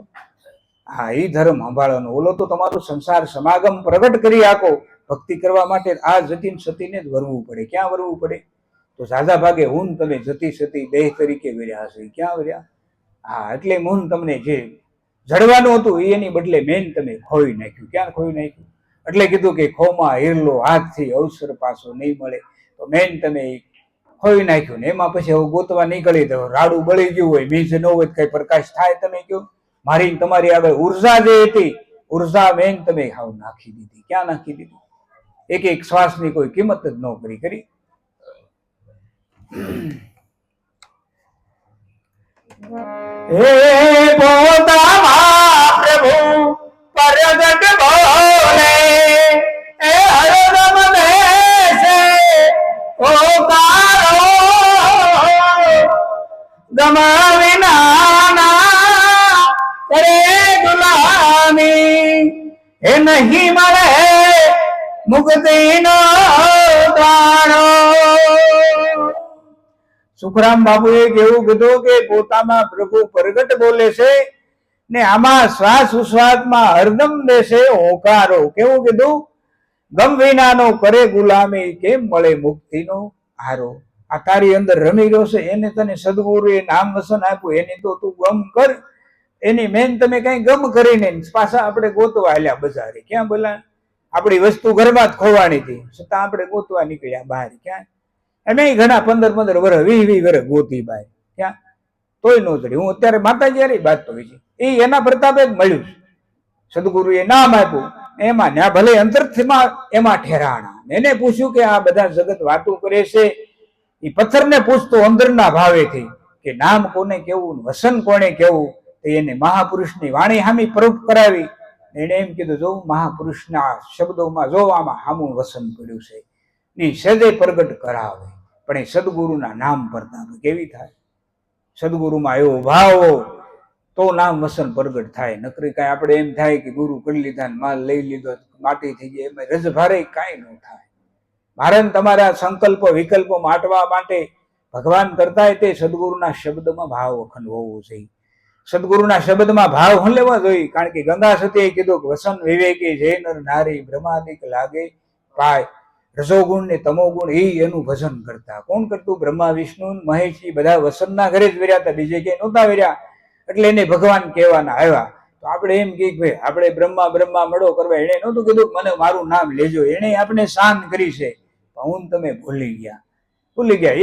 હા, એ ધર્મ સંભાળવાનો. ઓલો તો તમારું સંસાર સમાગમ પ્રગટ કરી આખો. ભક્તિ કરવા માટે આ જતી ને સતીને જ વરવું પડે. ક્યાં વરવું પડે? તો ઝાઝા ભાગે હું તમે જતી સતી દેહ તરીકે વર્યા હશે. ક્યાં વર્યા? હા, એટલે હું તમને જે જડવાનું હતું એની બદલે મેન તમે ખોઈ નાખ્યું. ક્યાં ખોઈ નાખ્યું? એટલે કીધું કે ખોમાં હિરલો હાથથી અવસર પાછો નહીં મળે. તો મેન તમે ખોઈ નાખ્યું ને એમાં પછી હવે ગોતવા નીકળી દો. રાડું બળી ગયું હોય, મીજ ન હોય કઈ પ્રકાશ થાય. તમે કહો મારી તમારી આગળ ઉર્જા જે હતી, ઉર્જા મેન તમે હાવ નાખી દીધી. ક્યાં નાખી દીધી? એક એક શ્વાસની કોઈ કિંમત જ ન કરી. હે પોતામાં પ્રભુ પ્રગટ બોલે, એ હરદમ દેશે ઓકારો, ગમાવી નાના કરે ગુલામી, એ નહીં મળે મુક્તિનો દ્વારો. સુખરામ બાપુએ કેવું કીધું કે પોતામાં પ્રભુ પ્રગટ બોલે છે ને આમાં શ્વાસ ઉશ્વાસમાં હરદમ દેશે હોકારો. કેવું કીધું? ગમ વિનાનો કરે ગુલામી, કેમ મળે મુક્તિનો હારો. આ તારી અંદર રમી ગયો છે, એને તને સદગુરુએ નામ વસન આપ્યું, એની તો તું ગમ કર. એની મેન તમે કઈ ગમ કરીને પાછા આપણે ગોતવા હાલ્યા બજારે. ક્યાં બોલા? આપણી વસ્તુ ઘરમાં જ ખોવાની હતી, છતાં આપણે ગોતવા નીકળ્યા બહાર. ક્યાં? એમ ઘણા 15 વર્ષ 20 વર્ષ ગોતી બાય. ક્યાં? તોય નો ચડી. હું અત્યારે માતાજી વાત તો છે, એ એના પ્રતાપે જ મળ્યું. સદગુરુએ નામ આપ્યું એમાં ને ભલે અંતરથમાં એમાં ઠેરાણા. એને પૂછ્યું કે આ બધા જગત વાતો કરે છે, એ પથ્થરને પૂછતો અંદરના ભાવેથી કે નામ કોને કેવું, વસન કોને કેવું. એને મહાપુરુષની વાણી હામી પ્રરૂપ કરાવી. એને એમ કીધું જો મહાપુરુષના શબ્દોમાં જો આમાં હામું વસન પડ્યું છે, એ સદે પ્રગટ કરાવે. પણ એ સદગુરુના નામ પ્રતાપ કેવી થાય? સદગુરુમાં એવો ભાવ તો નામ વસન પ્રગટ થાય. નકરી કાંઈ આપણે એમ થાય કે ગુરુ કરી લીધા, માલ લઈ લીધો, માટી થઈ જાય, એમાં રજભારે કાંઈ ન થાય. મારે તમારા સંકલ્પ વિકલ્પો માટવા માટે ભગવાન કરતા તે સદગુરુના શબ્દમાં ભાવ અખંડ હોવો જોઈએ. સદગુરુના શબ્દમાં ભાવ હું લેવા જોઈએ. કારણ કે ગંગા સતીએ કીધું કે વસન વિવેકી જય નર નારી બ્રહ્માદિક લાગે પાય. રજોગુણ ને તમોગુણ એ એનું ભજન કરતા. કોણ કરતું? બ્રહ્મા વિષ્ણુ મહેશ બધા વસનના ઘરે જ વર્યા હતા, બીજે ક્યાંય નહોતા વર્યા. એટલે એને ભગવાન કહેવાના આવ્યા. તો આપણે એમ કે ભાઈ આપણે બ્રહ્મા મળો કરવા. એને નહોતું કીધું મને મારું નામ લેજો. એને આપણે શાંત કરી છે. હું તમે ભૂલી ગયા.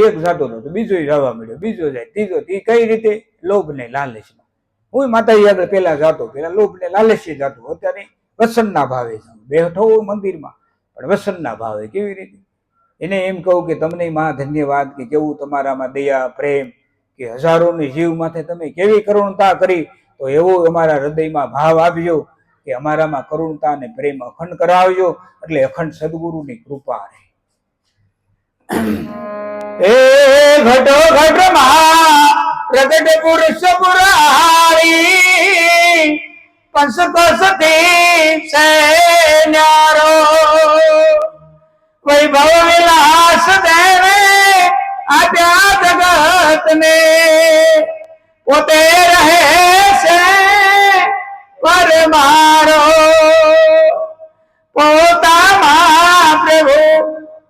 એક જાતો હતો, બીજો જવા મળ્યો, બીજો જાય, ત્રીજો. એ કઈ રીતે? લોભ ને લાલચમાં. હું માતાજી આગળ પેલા જાતો, પેલા લોભ ને લાલચી જાતો. અત્યારે વસનના ભાવે જાઉં. બેઠો મંદિરમાં પણ વસનના ભાવે. કેવી રીતે? એને એમ કહું કે તમને માં ધન્યવાદ કે કેવું તમારામાં દયા પ્રેમ કે હજારોની જીવ માથે તમે કેવી કરુણતા કરી. તો એવો અમારા હૃદયમાં ભાવ આપજો કે અમારામાં કરુણતા અને પ્રેમ અખંડ કરાવજો, એટલે અખંડ સદગુરુની કૃપા રહે. એ ઘટો ઘટમાં પ્રગટ પુરુષ પુરારી, પંસ કસતી છે ન્યારો, વૈભવ વિલાસ દેવે આપ્યા જગત ને, પોતે રહે છે પરમારો, પોતામાં પ્રભુ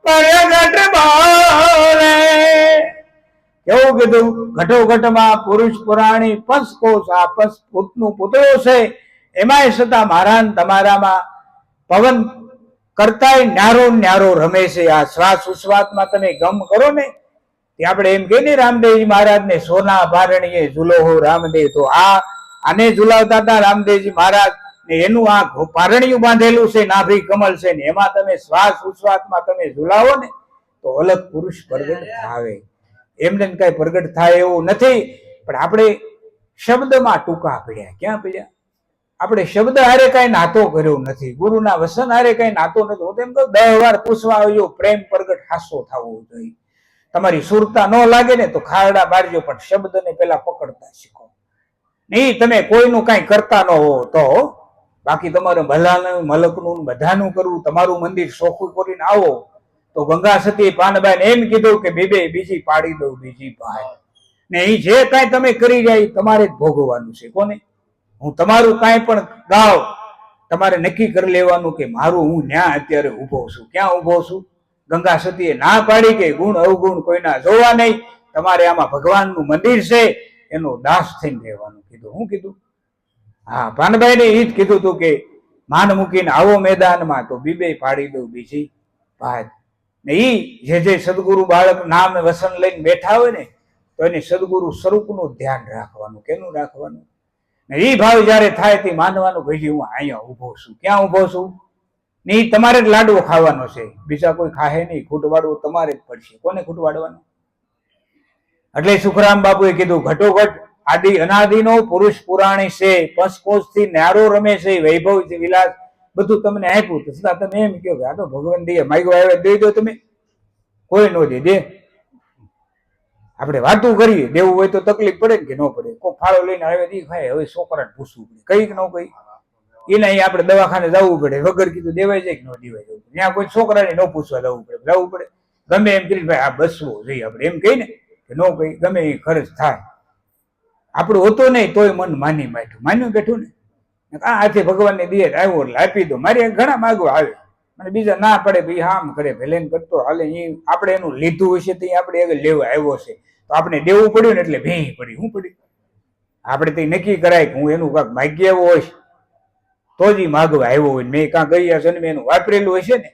પ્રગટ બોલે. કેવું કીધું? ઘટો ઘટમાં પુરુષ પુરાણી પંચકોશ, આ પંચભૂતનું પૂતળો છે, એમાંય છતાં મારા તમારામાં પવન કરતાય ન્યારો ન્યારો રમે છે. આ શ્વાસ ઉશ્વાસમાં તમે ગમ કરો ને, આપણે એમ કે રામદેવજી મહારાજ ને સોના ભારણીએ ઝૂલો હો રામદેવ, તો આને ઝુલાવતા હતા રામદેવજી મહારાજ ને, એનું આ ભારણીયું બાંધેલું છે, નાભી કમલ છે ને, એમાં તમે શ્વાસ ઉશ્વાસમાં તમે ઝુલાવો ને તો અલગ પુરુષ પ્રગટ થાય. એમને કઈ પ્રગટ થાય એવું નથી, પણ આપણે શબ્દમાં ટૂંકા પડ્યા. ક્યાં પડ્યા? આપણે શબ્દ હારે કઈ નાતો કર્યો નથી, ગુરુના વસન હારે કઈ નાતો નથી. હું તેમ કહું 10 વાર પૂછવા આવજો, પ્રેમ પ્રગટ હાસો થવો જોઈએ. તમારી સુરતા ન લાગે ને તો ખારડા બારજો, પણ શબ્દને પેલા પકડતા શીખો. નહીં તમે કોઈનું કઈ કરતા ન હો તો, બાકી તમારે ભલાનું મલકનું બધાનું કરવું, તમારું મંદિર ચોખ્ખું કરીને આવો તો ગંગા સતી પાનબાઈ એમ કીધું કે બેબે બીજી પાડી દઉં બીજી ભાઈ ને, એ જે કાંઈ તમે કરી જાય તમારે જ ભોગવવાનું છે. કોને? હું તમારું કાંઈ પણ ગાવ, તમારે નક્કી કરી લેવાનું કે મારું હું ન્યા અત્યારે ઉભો છું. ક્યાં ઉભો છું? ગંગા સતીએ ના પાડી કે ગુણ અવગુણ કોઈના જોવા નહીં, તમારે આમાં ભગવાનનું મંદિર છે, એનો દાસ થઈને રહેવાનું કીધું. શું કીધું? હા, પાનભાઈ ને એ જ કીધું હતું કે માન મૂકીને આવો મેદાનમાં તો બીબે પાડી દઉં બીજી ભાત ને. ઈ જે સદગુરુ બાળક નામ વસન લઈને બેઠા હોય ને, તો એને સદગુરુ સ્વરૂપનું ધ્યાન રાખવાનું. કેનું રાખવાનું? ને એ ભાવ જયારે થાય તે માનવાનું ભાઈ હું અહીંયા ઉભો છું. ક્યાં ઉભો છું? ને એ તમારે જ લાડવો ખાવાનો છે, બીજા કોઈ ખાહે નહીં. ખૂટવાડવું તમારે જ પડશે. કોને ખૂટવાડવાનું? એટલે સુખરામ બાપુએ કીધું ઘટોઘટ આદિ અનાદિનો પુરુષ પુરાણી છે, પંચકોશ થી ન્યારો રમે છે, વૈભવ વિલાસ બધું તમને આપ્યું, તો છતાં તમે એમ કહો કે આ તો ભગવાન દે, માગ્યો આવે દઈ દો. તમે કોઈ નો દે. આપણે વાતું કરીએ, દેવું હોય તો તકલીફ પડે ને કે ન પડે. કોઈ ફાળો લઈને આવે દી ખાય, હવે છોકરાને પૂછવું પડે કઈ કે ન કઈ, એને અહીં આપણે દવાખાને જવું પડે, વગર કીધું દેવાય જાય કે ન દેવાય જવું પડે. ત્યાં કોઈ છોકરાને ન પૂછવા જવું પડે, ગમે એમ કરી ભાઈ આ બસવો જોઈએ આપણે એમ કહી ને કે ન કહી, ગમે એ ખર્ચ થાય. આપણું હતું નહીં તોય મન માન્યું બેઠું ને, આથી ભગવાનને દિયે આવ્યો એટલે આપી દો. મારી ઘણા માગવા આવે, મને બીજા ના પડે ભાઈ હામ કરે ભલે કરતો હાલે. એ આપણે એનું લીધું હશે તો આપણે આગળ લેવા આવ્યો છે, તો આપણે દેવું પડ્યું ને એટલે ભેહી પડી. શું પડી? આપણે તો નક્કી કરાય કે હું એનું કાંક માગ્ય એવો હોય તો જ માગવા આવ્યો હોય. મેં કાંક ગયા જન્મે એનું વાપરેલું હશે ને,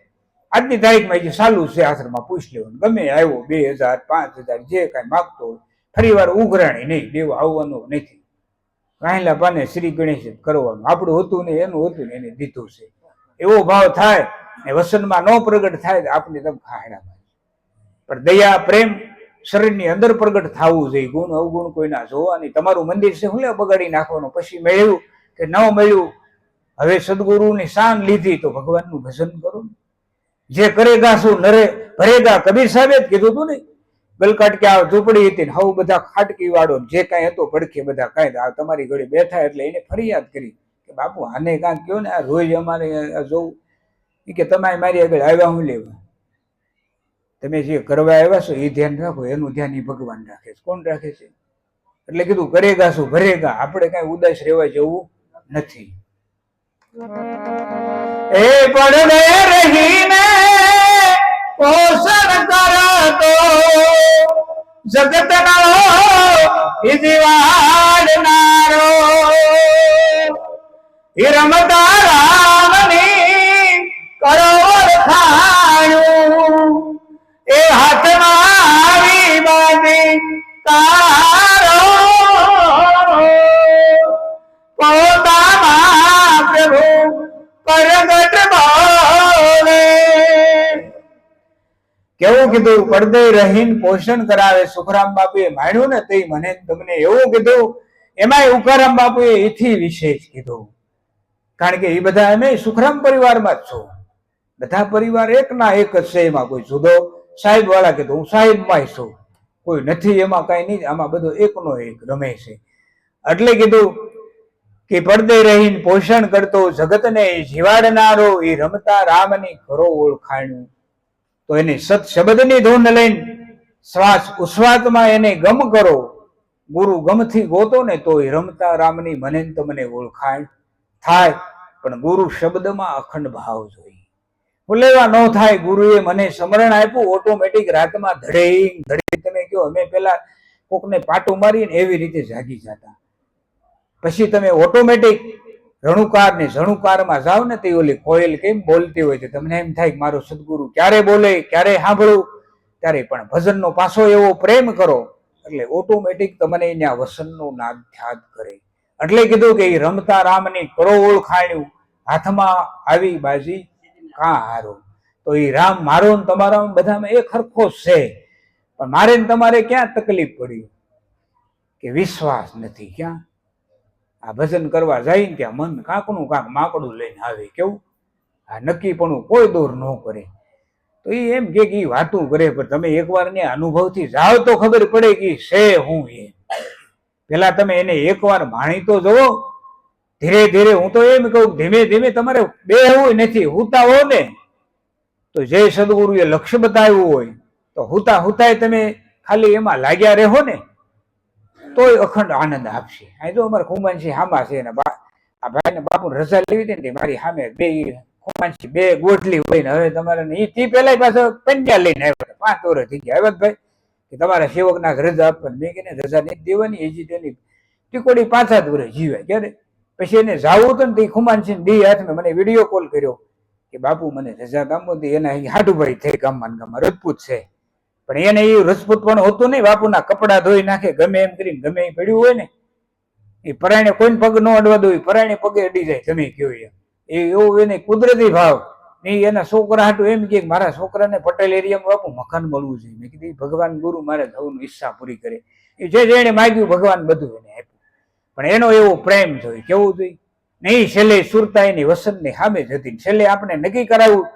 આજની તારીખમાં જે ચાલુ છે આશ્રમમાં પૂછ લેવાનું. ગમે આવ્યો 2000 5000 જે કાંઈ માગતો હોય, ફરી વાર ઉઘરાણી નહીં, દેવા આવવાનું નથી. કાંઈલા પાને શ્રી ગણેશ કરવાનું. આપણું હતું ને એનું હતું ને એને દીધું છે, એવો ભાવ થાય ને વસનમાં ન પ્રગટ થાય તો આપણે તમ ખાયડા. પણ દયા પ્રેમ શરીરની અંદર પ્રગટ થવું જોઈએ. ગુણ અવગુણ કોઈના જોવા નહીં. તમારું મંદિર છે, હું બગાડી નાખવાનું. પછી મળ્યું કે ન મળ્યું, હવે સદગુરુની શાન લીધી તો ભગવાનનું ભજન કરો. જે કરેગા શું નરે ભરેગા, કબીર સાહેબે જ કીધું હતું ને. ગલકાટ કે આ ઝૂંપડી હતી ને હવ બધા ખાટકી વાળો જે કાંઈ હતો પડખે બધા કાંઈ તમારી ઘરે બેઠા, એટલે એને ફરિયાદ કરી કે બાપુ આને કાંઈક કહો ને, આ રોજ અમારે જોવું. કે તમે મારી આગળ આવ્યા હું લેવા, તમે જે કરવા આવ્યા છો એ ધ્યાન રાખો, એનું ધ્યાન એ ભગવાન રાખે છે. કોણ રાખે છે? એટલે કીધું કરેગા શું ભરેગા, આપણે કઈ ઉદાસ રહેવા જવું નથી. એ પડવે રહીને પોષણ કરતો જગતનો જીવાડનારો, એ રમતા રામની કરો ઓળખાણું, એ હાથમાં આવી બાંધી તારો, પોતામાં પ્રભુ પ્રગટ બોલે. કેવું કીધું? પડદે રહીને પોષણ કરાવે. સુખરામ બાપુએ માણ્યું ને તે મને તમને એવું કીધું, એમાંય ઉકારામ બાપુએ એથી વિશેષ કીધું, કારણ કે એ બધા અમે સુખરામ પરિવારમાં જ છો, બધા પરિવાર એક ના એક જ છે, એમાં કોઈ જુદો સાહેબ વાળા કીધું હું સાહેબમાં છું, કોઈ નથી એમાં કઈ નહીં, આમાં બધો એકનો એક રમે છે. એટલે કીધું કે પડદે રહીને પોષણ કરતો જગતને જીવાડનારો એ રમતા રામની ખરો ઓળખાણ્યું. તો એની સત શબ્દની ધૂન લઈને શ્વાસ ઉશ્વાસમાં એને ગમ કરો, ગુરુ ગમથી ગોતો ને તો એ રમતા રામની મને તમને ઓળખાણ થાય. પણ ગુરુ શબ્દમાં અખંડ ભાવ જોઈએ, ભૂલેવા ન થાય. ગુરુએ મને સ્મરણ આપ્યું, ઓટોમેટિક રાતમાં ધડે ધડે તમે કહો અમે પેલા કોકને પાટું મારીને એવી રીતે જાગી જતા, પછી તમે ઓટોમેટિક રણુકાર ને ઝણુકારમાં જાઓ ને તે ઓલી કોયલ કેમ બોલતી હોય છે, તમને એમ થાય કે મારો સદગુરુ ક્યારે બોલે ક્યારે સાંભળું, ત્યારે પણ ભજનનો પાછો એવો પ્રેમ કરો એટલે ઓટોમેટિક તમને ત્યાં વસનનો નાદ ખ્યાત કરે. એટલે કીધું કે એ રમતા રામની કરો ઓળખાણ્યું, હાથમાં આવી બાજી કાં હારો. તો એ રામ મારો ને તમારો બધામાં એક હરખો છે, પણ મારે ને તમારે ક્યાં તકલીફ પડી કે વિશ્વાસ નથી. ક્યાં આ ભજન કરવા જાય ને ત્યાં મન કાંકનું કાંક માકડું લઈને આવે, કેવું આ નક્કી પણ કોઈ દોર ન કરે. તો એ એમ કે એ વાતું કરે, પણ તમે એકવાર ને અનુભવથી જાઓ તો ખબર પડે કે છે હું. એ પેલા તમે એને એકવાર માણી તો જુઓ, ધીરે ધીરે. હું તો એમ કહું ધીમે ધીમે તમારે બેહવું નથી, હુતા હો ને તો જે સદગુરુએ લક્ષ્ય બતાવ્યું હોય તો હુતા હુતાય તમે ખાલી એમાં લાગ્યા રહો ને તોય અખંડ આનંદ આપશે. આ જો અમારે ખુમાનસિંહ હામા છે ને આ ભાઈ ને બાપુ રજા લેવી હતી ને મારી સામે બે ખુમાનસિંહ બે ગોઠલી હોય ને હવે તમારે એ પેલા પાછો પંજા લઈને આવ્યા, 5 વર્ષ થઈ ગયા. હવે ભાઈ કે તમારા સેવકના રજા આપવાની, મેં કે રજા નહીં દેવાની, હજી તેની ટીકોડી 5-7 વર્ષ જીવાય. ક્યારે પછી એને જાવું હતું ને તે ખુમાનસિંહ દી હાથમાં મને વિડીયો કોલ કર્યો કે બાપુ મને રજા ગામો હતી, એના હાડુભાઈ થઈ ગામમાં રજપૂત છે, પણ એને એ રજપૂત પણ હોતું નહીં, બાપુના કપડા ધોઈ નાખે ગમે એમ કરીને, ગમે એ પડ્યું હોય ને એ પરાયણે કોઈને પગ ન અડવા દો, પરાયણે પગે અડી જાય. તમે કહો એવું એને કુદરતી ભાવ નહીં. એના છોકરા હાટું એમ કે મારા છોકરાને પટેલ એરિયામાં બાપુ મકાન મળવું જોઈએ. મેં કીધું ભગવાન ગુરુ મારે થવાની ઈચ્છા પૂરી કરે, એ જે એને માગ્યું ભગવાન બધું એને આપ્યું, પણ એનો એવો પ્રેમ જોઈએ, કેવું જોઈએ નહીં. છેલ્લે સુરતા એની વસનની સામે જ હતી, છેલ્લે આપણે નક્કી કરાવ્યું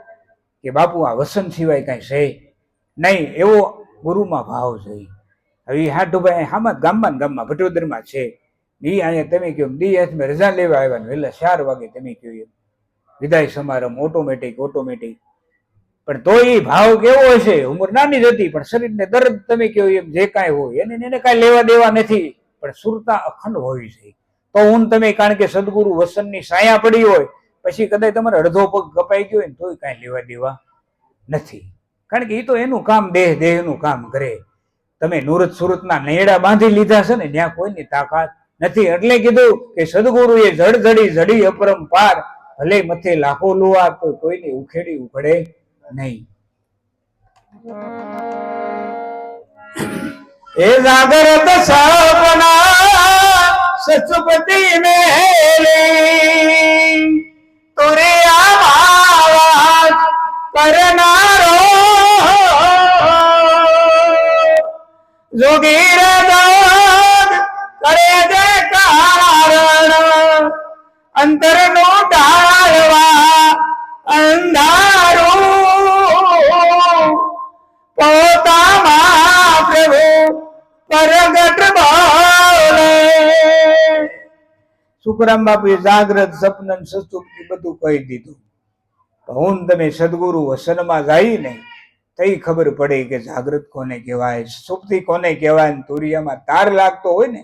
કે બાપુ આ વસન સિવાય કઈ છે નહીં, એવો ગુરુમાં ભાવ જોઈએ. હવે એ હાટુભાઈ હામાં ગામમાં ભટોદરમાં છે, ઈ અહીંયા તમે કહો દી હાથમાં રજા લેવા આવ્યા ને વહેલા 4 વાગે તમે કહો એમ વિદાય સમારંભ ઓટોમેટિક. પણ તો એ ભાવ કેવો હશે, ઉંમર નાની જ હતી પણ શરીરને દર્દ તમે કહો એમ જે કાંઈ હોય એને કાંઈ લેવા દેવા નથી, પણ સુરતા અખંડ હોવી જોઈએ. તો હું તમે કારણ કે સદગુરુ વસનની સાયા પડી હોય પછી કદાચ તમારે અડધો પગ કપાઈ ગયો હોય ને તોય કાંઈ લેવા દેવા નથી, કારણ કે એ તો એનું કામ દેહનું કામ કરે. તમે સુરતના નૈડા બાંધી લીધા છે ને ત્યાં કોઈની તાકાત નથી. એટલે કીધું કે સદગુરુએ જડી અપરંપાર, ભલે મથે લાખો લુઆર તો કોઈને ઉખેડી ઉખડે નહીં. એ જાગરત સપના સચપતિ મેલી તુરે આવાજ કરનારો જોગીર દાદ કરે દે કારણ અંતર નો ઢાળવા અંધારું પોતામાં પ્રભુ પરગટ બોલે. સુખરામ બાપુએ જાગ્રત સપન સચુક્તિ બધું કહી દીધું. હું તમે સદગુરુ વસનમાં જાય ને તઈ ખબર પડે કે જાગ્રત કોને કહેવાય, સુપ્તિ કોને કહેવાય. તુરિયામાં તાર લાગતો હોય ને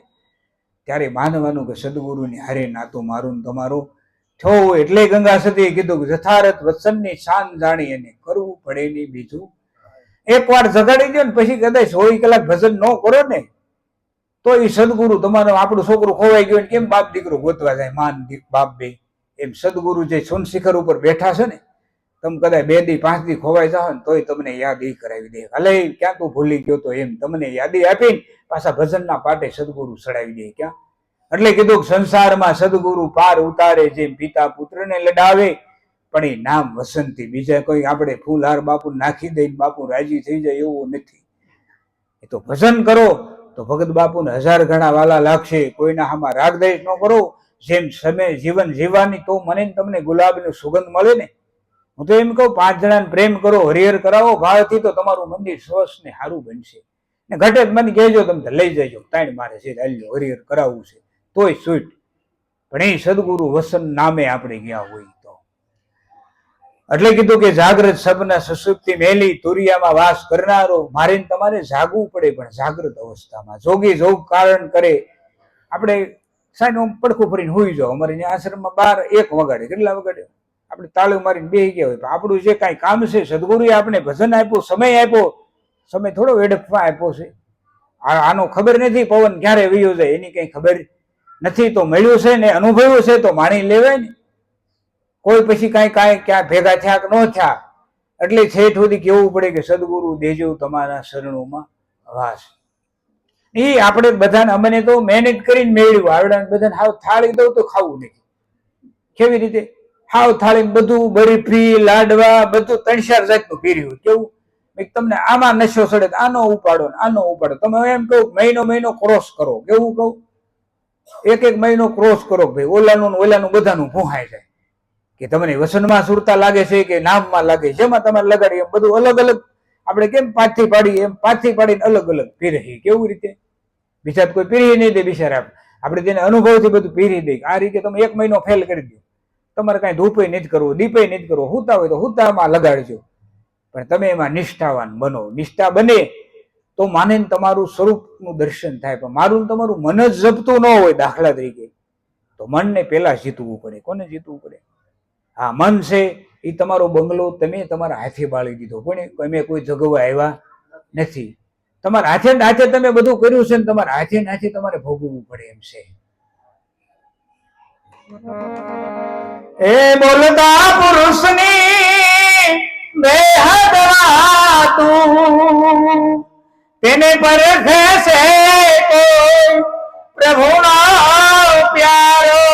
ત્યારે માનવાનું કે સદગુરુની હારે નાતું મારું તમારું થયું. એટલે ગંગા સતીએ કીધું કે જથારથ વસનની શાન જાણી એને કરવું પડે નહીં બીજું. એકવાર જગાડી દો ને પછી કદાચ 24 કલાક ભજન ન કરો ને તો એ સદગુરુ તમારો આપણું છોકરું ખોવાઈ ગયું કેમ બાપ દીકરો ગોતવા જાય, માન બાપ બે એમ સદગુરુ જે સોન શિખર ઉપર બેઠા છે ને તમે કદાચ 2 દી 5 દી ખોવાઈ જાવ ને તોય તમને યાદ એ કરાવી દે, હાલે ક્યાં તું ભૂલી ગયો તો એમ તમને યાદી આપીને પાછા ભજનના પાટે સદગુરુ ચડાવી દે. ક્યાં એટલે કીધું સંસારમાં સદગુરુ પાર ઉતારે, જેમ પિતા પુત્રને લડાવે પણ એ નામ વસંતી. બીજા કોઈ આપણે ફૂલહાર બાપુ નાખી દઈને બાપુ રાજી થઈ જાય એવું નથી. એ તો ભજન કરો તો ભગત બાપુને 1000 ગણા વાલા લાગશે. કોઈના આમાં રાગદ્વેષ ન કરો, જેમ સમય જીવન જીવવાની તો મને તમને ગુલાબની સુગંધ મળે ને. હું તો એમ કહું 5 જણાને પ્રેમ કરો, હરિહર કરાવો ભાવથી, તો તમારું મંદિર સ્વસ્થ ને સારું બનશે. ને ઘટે મને કહેજો, તમે લઈ જજો, તાણ મારે છે હરિહર કરાવવું છે તોય છૂટ. પણ એ સદગુરુ વસન નામે આપણે ગયા હોય તો. એટલે કીધું કે જાગ્રત સપના સુસુપ્તિ મેલી, તુરિયામાં વાસ કરનારો. મારે તમારે જાગવું પડે, પણ જાગ્રત અવસ્થામાં. જોગી જોગ કારણ કરે. આપણે સાઈડ પડખું ફરીને હોઈ જાઓ. અમારે ત્યાં આશ્રમમાં 12 1 વગાડે. કેટલા વગાડે? આપણે તાળું મારીને બેસી ગયા હોય. તો આપણું જે કાંઈ કામ છે, સદગુરુએ આપણે ભજન આપ્યું, સમય આપ્યો. સમય થોડો વેડફવા આપ્યો છે. આનો ખબર નથી પવન ક્યારે વયો જાય, એની કઈ ખબર નથી. તો મળ્યું છે ને અનુભવ્યું છે તો માણી લેવાય ને. કોઈ પછી કાંઈ ક્યાં ભેગા થયા કે ન થયા, એટલે છેઠ સુધી કેવું પડે કે સદગુરુ દેજો તમારા શરણોમાં વાસ. એ આપણે બધાને, અમને તો મહેનત કરીને મેળવ્યું. આવડાને બધાને હાવ થાળી દઉં તો ખાવું નથી. કેવી રીતે? હાવ થાળી બધું બરફી લાડવા બધું 3-4 જાતનું પીર્યું. કેવું? તમને આમાં નશો ચડે, આનો ઉપાડો ને આનો ઉપાડો. તમે એમ કહું મહિનો ક્રોસ કરો. કેવું કહું? 1 મહિનો ક્રોસ કરો ભાઈ. ઓલાનું બધાનું ભૂહાઈ જાય કે તમને વસનમાં સુરતા લાગે છે કે નામમાં લાગે, જેમાં તમારે લગાડી એમ બધું અલગ અલગ. આપણે કેમ પાથી પાડી એમ પાથી પાડીને અલગ અલગ પીરી. કેવું રીતે? બીજા કોઈ પીરી નહીં દે બિચારા. આપણે તેને અનુભવથી બધું પીરી દે. આ રીતે તમે 1 મહિનો ફેલ કરી દો. તમારે કાંઈ ધૂપે નથી કરવું, દીપે નથી કરવો. હુતા હોય તો હુતામાં લગાડજો, પણ તમે એમાં નિષ્ઠાવાન બનો. નિષ્ઠા બને તો માને તમારું સ્વરૂપનું દર્શન થાય. પણ મારું તમારું મન જ જપતું ન હોય, દાખલા તરીકે, તો મનને પેલા જીતવું પડે. કોને જીતવું પડે? હા, મન છે એ તમારો બંગલો તમે તમારા હાથે બાળી દીધો. કોને? અમે કોઈ જગવા આવ્યા નથી. તમારા હાથે તમે બધું કર્યું છે ને તમારા હાથે તમારે ભોગવવું પડે એમ છે. એ બોલતા પુરુષની બેહદ વાતું, તેને પરખે છે કોઈ પ્રભુનો પ્યારો.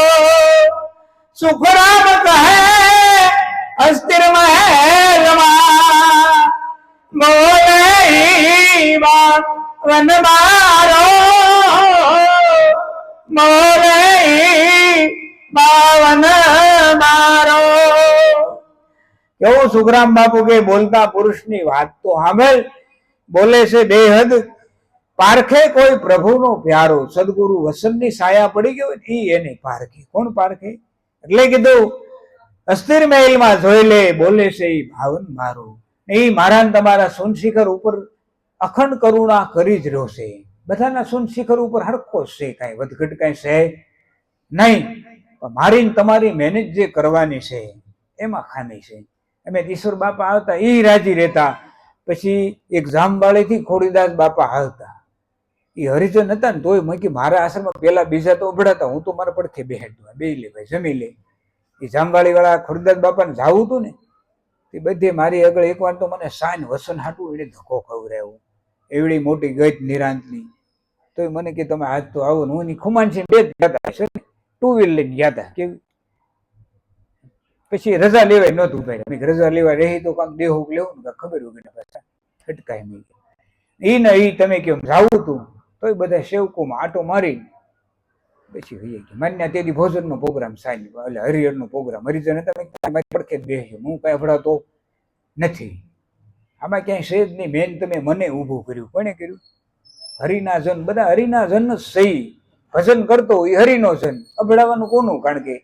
સુખરામ કહે અસ્થિર મહેલમાં, બોલે વન મારો, બોલે બાવન મારો. કેવું સુખરામ બાપુ કે બોલતા પુરુષની વાત તો સાંભળ. બોલે છે બેહદ, પારખે કોઈ પ્રભુનો પ્યારો. સદગુરુ વસનની છાયા પડી ગયો ઈ એને પારખે. કોણ પારખે? એટલે કીધું અસ્થિર મહેલમાં જોઈ લે, બોલે છે ઈ ભાવન મારો. એ મારા તમારા સુન શિખર ઉપર અખંડ કરુણા કરી જ રહ્યો છે. બધાના સુન શિખર ઉપર હરખો છે, કાંઈ વધઘટ કાંઈ છે નહીં. મારી તમારી મહેનત જે કરવાની છે એમાં ખામી છે. અમે ઈશ્વર બાપા આવતા એ રાજી રહેતા. પછી એક જામવાળીથી ખોડીદાસ બાપા આવતા. એ હરિજન હતા ને તોય મેં કે મારા આશ્રમમાં પેલા બીજા તો ઉભડાતા, હું તો મારા પડખે બેહાડવા, બે લે ભાઈ જમી લે. એ જામવાળી વાળા ખોડીદાસ બાપાને જાવું હતું ને, એ બધે મારી આગળ એકવાર તો મને સાન વસન હાટું એને ધક્કો ખવડાવ્યો. એવડી મોટી ગઈ નિરાંતની. તો મને કે તમે આજ તો આવો ને. હું ખુમાનસિંહ બે જ ગયા હતા, 2 વ્હીલ લઈને ગયા હતા. કેવી? પછી રજા લેવાય નહોતું ભાઈ. રજા લેવા રહી તો કાંક દેવું લેવું ને ખબર હોય ને પાછા અટકાય નહીં. ઈ ને ઈ તમે કેમ જાવું હતું તોય બધા સેવકોમાં આટો મારી પછી હઈએ કે માન્યા તેથી ભોજનનો પ્રોગ્રામ સાંજ, એટલે હરિહરનો પ્રોગ્રામ. હરિજન હતા મારી પડખે જ બેસજો, હું કાંઈ અભડાતો નથી. આમાં ક્યાંય છે જ નહીં. મેન તમે મને ઊભું કર્યું. કોને કર્યું? હરિના જન. બધા હરિના જન જ સહી. ભજન કરતો એ હરિનો જન. અભડાવવાનું કોનું? કારણ કે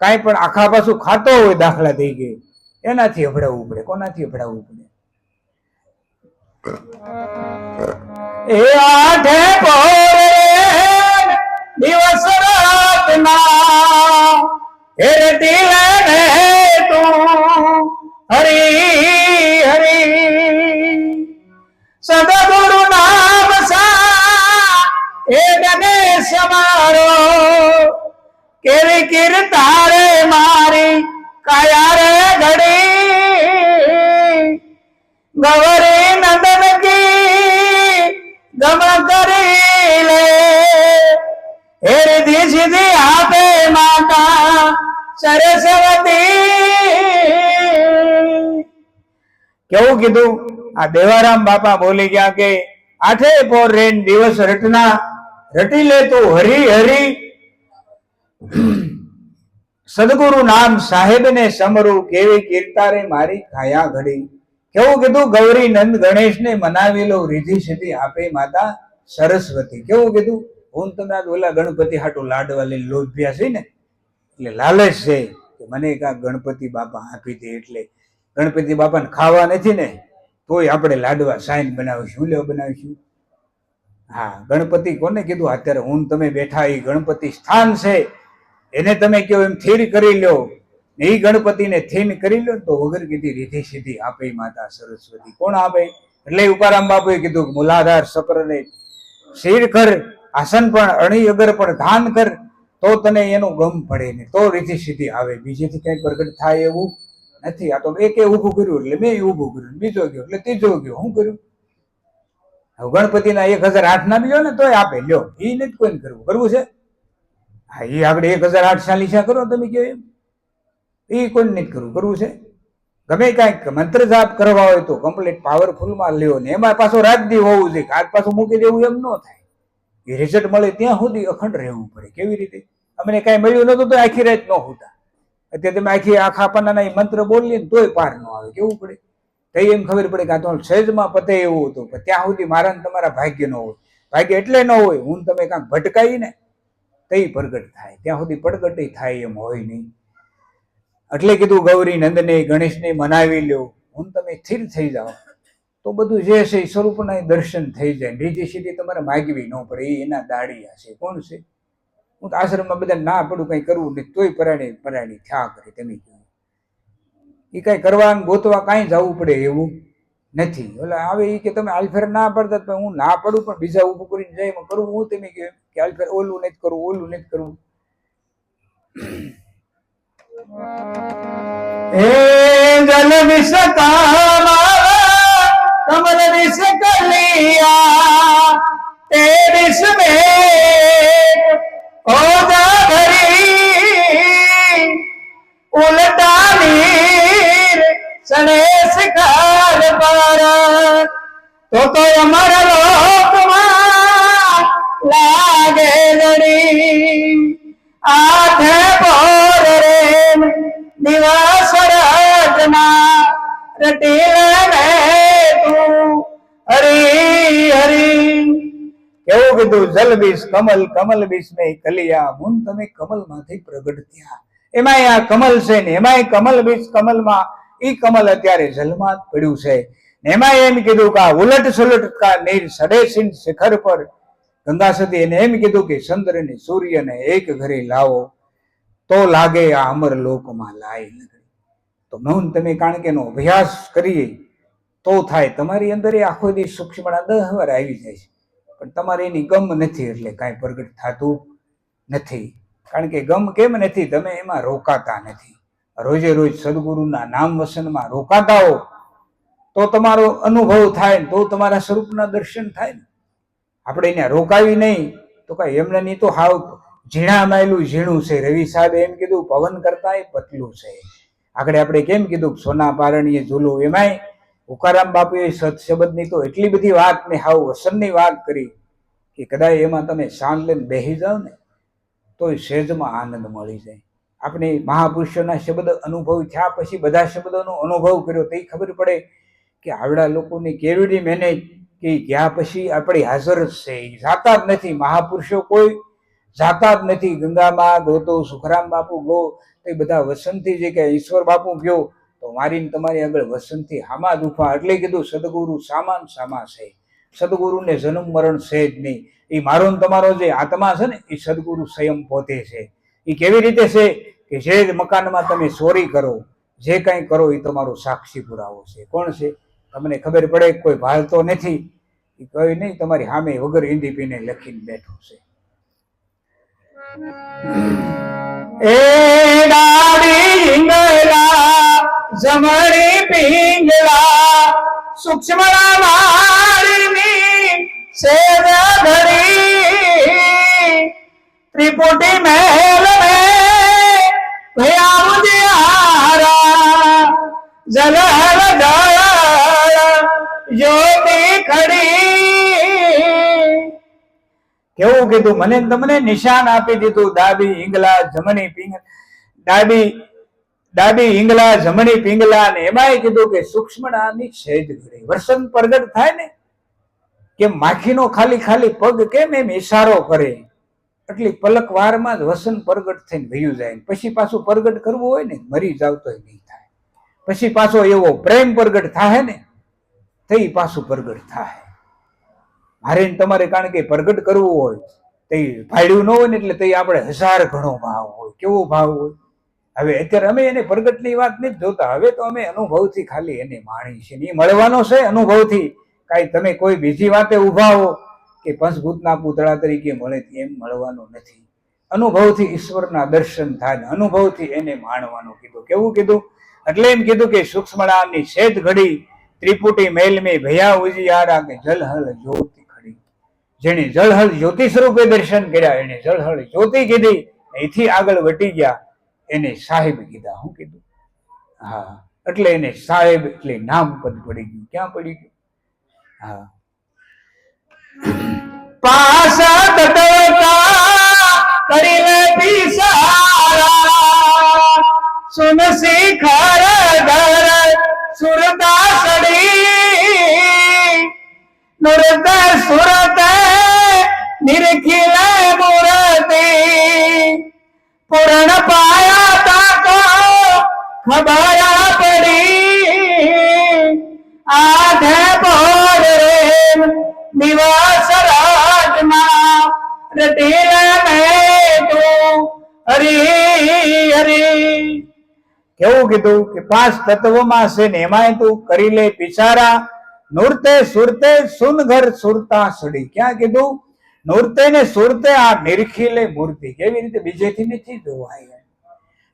કાંઈ પણ આખા પાછું ખાતો હોય દાખલા થઈ ગઈ, એનાથી અભડાવવું પડે. કોનાથી અભડાવવું પડે? એ આઠે પોરે દિવસ રાતના હેરતી લે તું હરી હરી. સદગુરુ નામ સા એ ગણેશ મારો, કેવી કીર્તારે મારી કાયા રે ઘડી. ગૌરી નંદન કી ગમ કરી લે, હે રિધિ સિદ્ધિ આપે માતા સરસ્વતી. કેવું કીધું? આ દેવારામ બાપા બોલી ગયા કે આઠે પોર રેન દિવસ રટના રટી લે તું હરી હરી સદગુરુ નામ સાહેબ ને સમરું કેવી કીર્તારે મારી ખાયા ઘડી. કેવું કીધું? ગૌરી નંદ ગણેશ ને મનાવી લો રીધિ સિદ્ધિ આપે માતા સરસ્વતી. કેવું કીધું? હું તમે ઓલા ગણપતિ હાટું લાડવા લઈને લોભ્યા છે ને, એટલે લાલચ છે કે મને કાંક ગણપતિ બાપા આપી દે, એટલે ગણપતિ બાપાને ખાવા નથી ને તોય આપણે લાડવા સાઈન બનાવીશું, લેવા બનાવીશું. હા, ગણપતિ કોને કીધું? અત્યારે હું તમે બેઠા એ ગણપતિ સ્થાન છે, એને તમે કહો એમ થીર કરી લો, એ ગણપતિને થીન કરી લો તો વગર કીધી રીધિ સીધી આપે માતા સરસ્વતી. કોણ આપે? એટલે ઉપારામ બાપુએ કીધું મૂલાધાર સકરને શીર કર, આસન પણ અણી અગર પણ ધાન કર, તો તને એનું ગમ પડે ને તો રીધિ સીધી આવે. બીજેથી કઈ પ્રગટ થાય એવું નથી. આ તો એકે ઊભું કર્યું એટલે મેં ઊભું કર્યું, બીજો ગયો એટલે ત્રીજો ગયો. શું કર્યું? ગણપતિના 1008 ના લ્યો ને તોય આપે, લ્યો એ નથી કોઈને કરવું. કરવું છે? હા, એ આપણે 1008 ચાલીસા કરો તમે કહો એમ, એ કોઈ નથી કરવું. કરવું છે? ગમે કાંઈક મંત્ર જાપ કરવા હોય તો કમ્પ્લીટ પાવરફુલમાં લ્યો ને એમાં પાછો રાજદી હોવું જોઈએ. હાથ પાછું મૂકી દેવું એમ ન થાય. એ રિઝલ્ટ મળે ત્યાં સુધી અખંડ રહેવું પડે. કેવી રીતે? અમને કાંઈ મળ્યું નતું તો આખી રાત ન હોતા. અત્યારે તમે આખા પાનાના મંત્ર બોલીએ ને તોય પાર ન આવે. કેવું પડે? તો એમ ખબર પડે કે આ તો સહેજમાં પતે એવું હતું, પણ ત્યાં સુધી મારા ને તમારા ભાગ્ય ન હોય. ભાગ્ય એટલે ન હોય, હું તમે કાંઈક ભટકાઈ ને તે પ્રગટ થાય, ત્યાં સુધી પ્રગટ થાય એમ હોય નહીં. એટલે કીધું ગૌરી નંદને ગણેશને મનાવી લ્યો, હું તમે સ્થિર થઈ જાઓ તો બધું જે છે એ સ્વરૂપના દર્શન થઈ જાય. રીતિ સીધી તમારે માગવી ન પડે, એ એના દાડિયા છે. કોણ છે? હું તો આશ્રમમાં બધા ના પડું કંઈ કરવું નહીં તોય પરાણી થયા કરે. તમે કહો એ કાંઈ કરવા ગોતવા કાંઈ જવું પડે એવું નથી. એટલે આવે એ કે તમે આલફેર ના પડતા, હું ના પડું પણ બીજા ઊભું કરીને જાય એમાં કરવું. હું તમે કહો કે આલફેર ઓલું નથી કરવું, ઓલું નથી કરવું. હે જલ વિષ કમલ વિષ કલિયા તે વિષ મે ઓજા ભરી ઉલટા નીર સણે શિખર પર તો અમર લોકમાં લાગે લડી. આઠે પોર રે દિવસ રચના રટી લે તું હરી હરી. કેવું કીધું? જલ બીસ કમલ, કમલ બીસ ને કલિયા, હું તમે કમલ માંથી પ્રગટ થયા. એમાંય આ કમલ છે ને એમાંય કમલ બીસ કમલમાં, ઈ કમલ અત્યારે જલમાં જ પડ્યું છે. એમાંય એમ કીધું કે આ ઉલટ સુલટ કા નીર સડે સિંહ શિખર પર. ગંગા સતી એને એમ કીધું કે ચંદ્ર ને સૂર્ય ને એક ઘરે લાવો તો લાગે આ અમર લોકમાં લાય લગડી. તો મૌન તમે કારણ કે એનો અભ્યાસ કરીએ તો થાય. તમારી અંદર એ આખો દી સૂક્ષ્મણા 10 વાર આવી જાય છે, પણ તમારે એની ગમ નથી એટલે કાંઈ પ્રગટ થતું નથી. કારણ કે ગમ કેમ નથી? તમે એમાં રોકાતા નથી. રોજે રોજ સદગુરુના નામ વસનમાં રોકાતા હો તો તમારો અનુભવ થાય, તો તમારા સ્વરૂપના દર્શન થાય ને. આપણે એને રોકાવી નહીં તો કઈ એમને નહીં. તો હાવ ઝીણા માયલું ઝીણું છે. રવિ સાહેબ એમ કીધું પવન કરતા એ પતલું છે. આગળ આપણે કેમ કીધું સોના પારણીએ ઝૂલો, એમાંય ઉકારામ બાપુએ સત્શબ્દની તો એટલી બધી વાત ને હાવ વસનની વાત કરી કે કદાચ એમાં તમે શાન લઈને બેસી જાઓ ને તો સહેજમાં આનંદ મળી જાય. આપણે મહાપુરુષોના શબ્દ અનુભવ થયા પછી બધા શબ્દોનો અનુભવ કર્યો તો ખબર પડે કે આવડા લોકોની કેવડી મેનેજ કે ગયા પછી આપણી હાજર જ છે. જાતા જ નથી મહાપુરુષો, કોઈ જાતા જ નથી. ગંગામાં ગો તો સુખરામ બાપુ ગો, એ બધા વસંતથી જે કે ઈશ્વર બાપુ ગયો તો મારીને તમારી આગળ વસંતથી હામા દુફા. એટલે કીધું સદગુરુ સામાન સામા છે. સદગુરુને જન્મ મરણ છે જ નહીં. એ મારો ને તમારો જે આત્મા છે ને એ સદગુરુ સ્વયં પોતે છે. એ કેવી રીતે છે કે જે મકાનમાં તમે ચોરી કરો, જે કાંઈ કરો એ તમારો સાક્ષી પુરાવો છે. કોણ છે? તમને ખબર પડે કોઈ ભાળતો નથી, એ કઈ નહીં, તમારી સામે વગર હિન્દી પીને લખીને બેઠો છે. એ ડાળી હિંગળા જમણી પિંગળા સૂક્ષ્મણા વાળની સેવ ધરી ત્રિપુટી મહેલ મે ભયા મુજિયારા જલહર દળ જ્યોતિ ખડી કેવું કીધું, મને તમને નિશાન આપી દીધું, ડાબી ઈંગલા જમણી ડાબી ઈંગલા જમણી પિંગલા, ને એમાંય કીધું કે સૂક્ષ્મણાની સહેજ ઘડી. વસન પ્રગટ થાય ને કે માખીનો ખાલી ખાલી પગ કેમ એમ ઈશારો કરે, એટલી પલક વારમાં જ વસન પ્રગટ થઈને ભયું જાય. પછી પાછું પ્રગટ કરવું હોય ને મરી જાવ તો નહીં થાય. પછી પાછો એવો પ્રેમ પ્રગટ થાય ને તે પાછું પ્રગટ થાય. મારે તમારે કારણ કે પ્રગટ કરવું હોય તે ભાડ્યું ન હોય ને એટલે તે આપણે 1000 ગણો ભાવ હોય. કેવો ભાવ હોય? હવે અત્યારે અમે એને પ્રગટની વાત નથી જોતા, હવે તો અમે અનુભવથી ખાલી એને માણી છે. એ મળવાનો છે અનુભવથી. કાંઈ તમે કોઈ બીજી વાતે ઉભા હો કે પંચભૂતના પૂતળા તરીકે મળે એમ મળવાનું નથી. અનુભવથી ઈશ્વરના દર્શન થાય, અનુભવથી એને માણવાનું કીધું. કેવું કીધું? એટલે એમ કીધું કે સૂક્ષ્મણાની શેત ઘડી, ત્રિપુટી મેલ મેં ભયા ઉજિયારા કે જલહલ જ્યોતિ ખડી. જેને જળહલ જ્યોતિ સ્વરૂપે દર્શન કર્યા એને જળહલ જ્યોતિ કીધી. એથી આગળ વટી ગયા એને સાહેબ કીધા. શું કીધું? હા, એટલે એને સાહેબ એટલે નામ પદ પડી ગયું. ક્યાં પડી ગયું? હા, પાસા તટકા કરીને પીસારા, સુન શિખર ધર સુરતા સડી, નુરત સુરત નિરખિલ મૂર્તિ, પૂર્ણ પાયા તાકો ખબર પડી, આધે પોર નિવાસ રાજમાં રટેલ મેં તું હરી હરી. કેવું કીધું કે 5 તત્વમાં છે ને એમાંય તું કરી લે પિસારા, નૂરતે સુરતે સુન ઘર સુરતા સડી. ક્યાં કીધું? નૂરતે ને સુરતે આ નિરખીલે મૂર્તિ. કેવી રીતે? બીજેથી નથી જોવાય.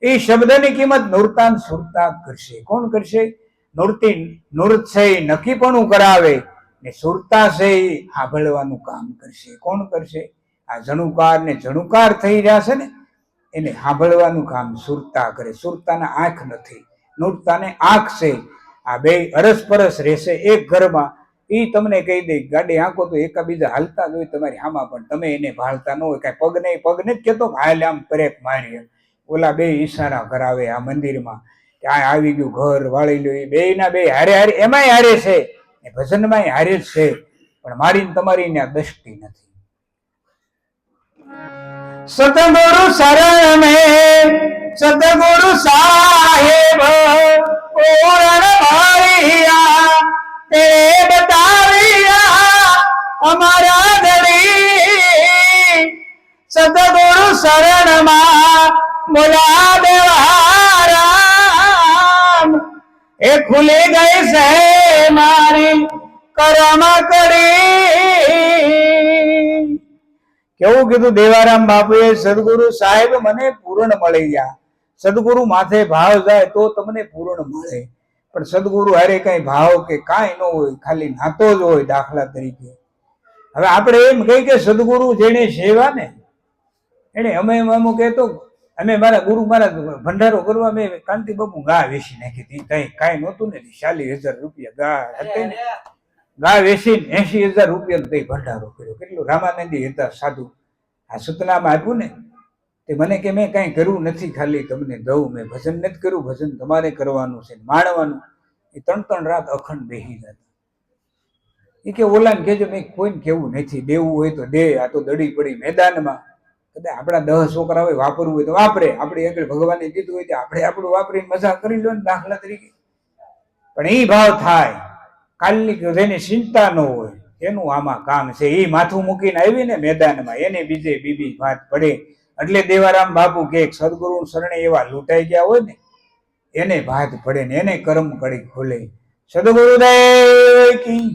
એ શબ્દની કિંમત નૂરતા સુરતા કરશે. કોણ કરશે? નૂર્તિ નૂર્ત છે નક્કીપણું કરાવે ને સુરતા છે એ સાંભળવાનું કામ કરશે. કોણ કરશે? આ જણુકાર ને જણુકાર થઈ રહ્યા છે ને એને સાંભળવાનું કામ સુરતા કરે. સુરતાના આંખ નથી, નૂરતાને આંખ છે. આ બે અરસપરસ રહેશે એક ઘરમાં. એ તમને કહી દે ગાડી આંકો તો એકાબીજા હાલતા જ હોય તમારી હામાં, પણ તમે એને ભાળતા ન હોય. કાંઈ પગ નથી કહેતો હાલ આમ પરેક મારીએ. ઓલા બે ઈશારા કરાવે આ મંદિરમાં કે આ આવી ગયું ઘર વાળી લો. એ બેના બે હારે હારે એમાંય હારે છે ને ભજનમાંય હારે જ છે, પણ મારીને તમારી ને આ દ્રષ્ટિ નથી. સતગુરુ શરણ મેં સતગુરુ સાહેબ પૂરણ ભારિયા, તે બતાવિયા અમારા ધણી. સતગુરુ શરણમાં બોલા દેવારામ, એ ખુલી ગઈ છે મારી કરમ કડી. કેવું કીધું દેવારામ બાપુએ? સદગુરુ સાહેબ મને પૂર્ણ મળી ગયા. સદગુરુ માથે ભાવ જાય તો તમને પૂર્ણ મળે, પણ સદગુરુ હારે કઈ ભાવ કે કાંઈ ન હોય, ખાલી નાતો જ હોય. દાખલા તરીકે હવે આપણે એમ કહી કે સદગુરુ જેને સેવા ને એને અમે અમુક કહેતો અમે મારા ગુરુ મારા ભંડારો કરવા મેં કાંતિ બાપુ ગા વેચી નાખી હતી. કઈ કાંઈ નહોતું ને 40,000 રૂપિયા ગા હતી ને, ગા વેચીને 80,000 રૂપિયા તે ભંડારો કર્યો. કેટલું રામાનંદી હતા સાધુ, આ સતનામાં આપ્યું ને તે મને કે મેં કાંઈ કર્યું નથી, ખાલી તમને દઉં. મેં ભજન નથી કર્યું, ભજન તમારે કરવાનું છે, માણવાનું. એ 3 રાત અખંડ બેહી જતા. એ કે ઓલાને કહેજો મેં કોઈને કેવું નથી, દેવું હોય તો દે, આ તો દડી પડી મેદાનમાં. કદાચ આપણા 10 છોકરા હોય, વાપરવું હોય તો વાપરે. આપણે આગળ ભગવાને કીધું હોય તો આપણે આપણું વાપરીને મજા કરી લો ને દાખલા તરીકે. પણ એ ભાવ થાય કાલની જેની ચિંતા ન હોય એનું આમાં કામ છે. એ માથું મૂકીને આવી ને મેદાનમાં એને બીજે બીબી વાત પડે. એટલે દેવારામ બાપુ કે સદગુરુ શરણે એવા લૂંટાઈ ગયા હોય ને એને ભાત પડે ને એને કર્મ કડી ખોલે. સદગુરુદેવ કી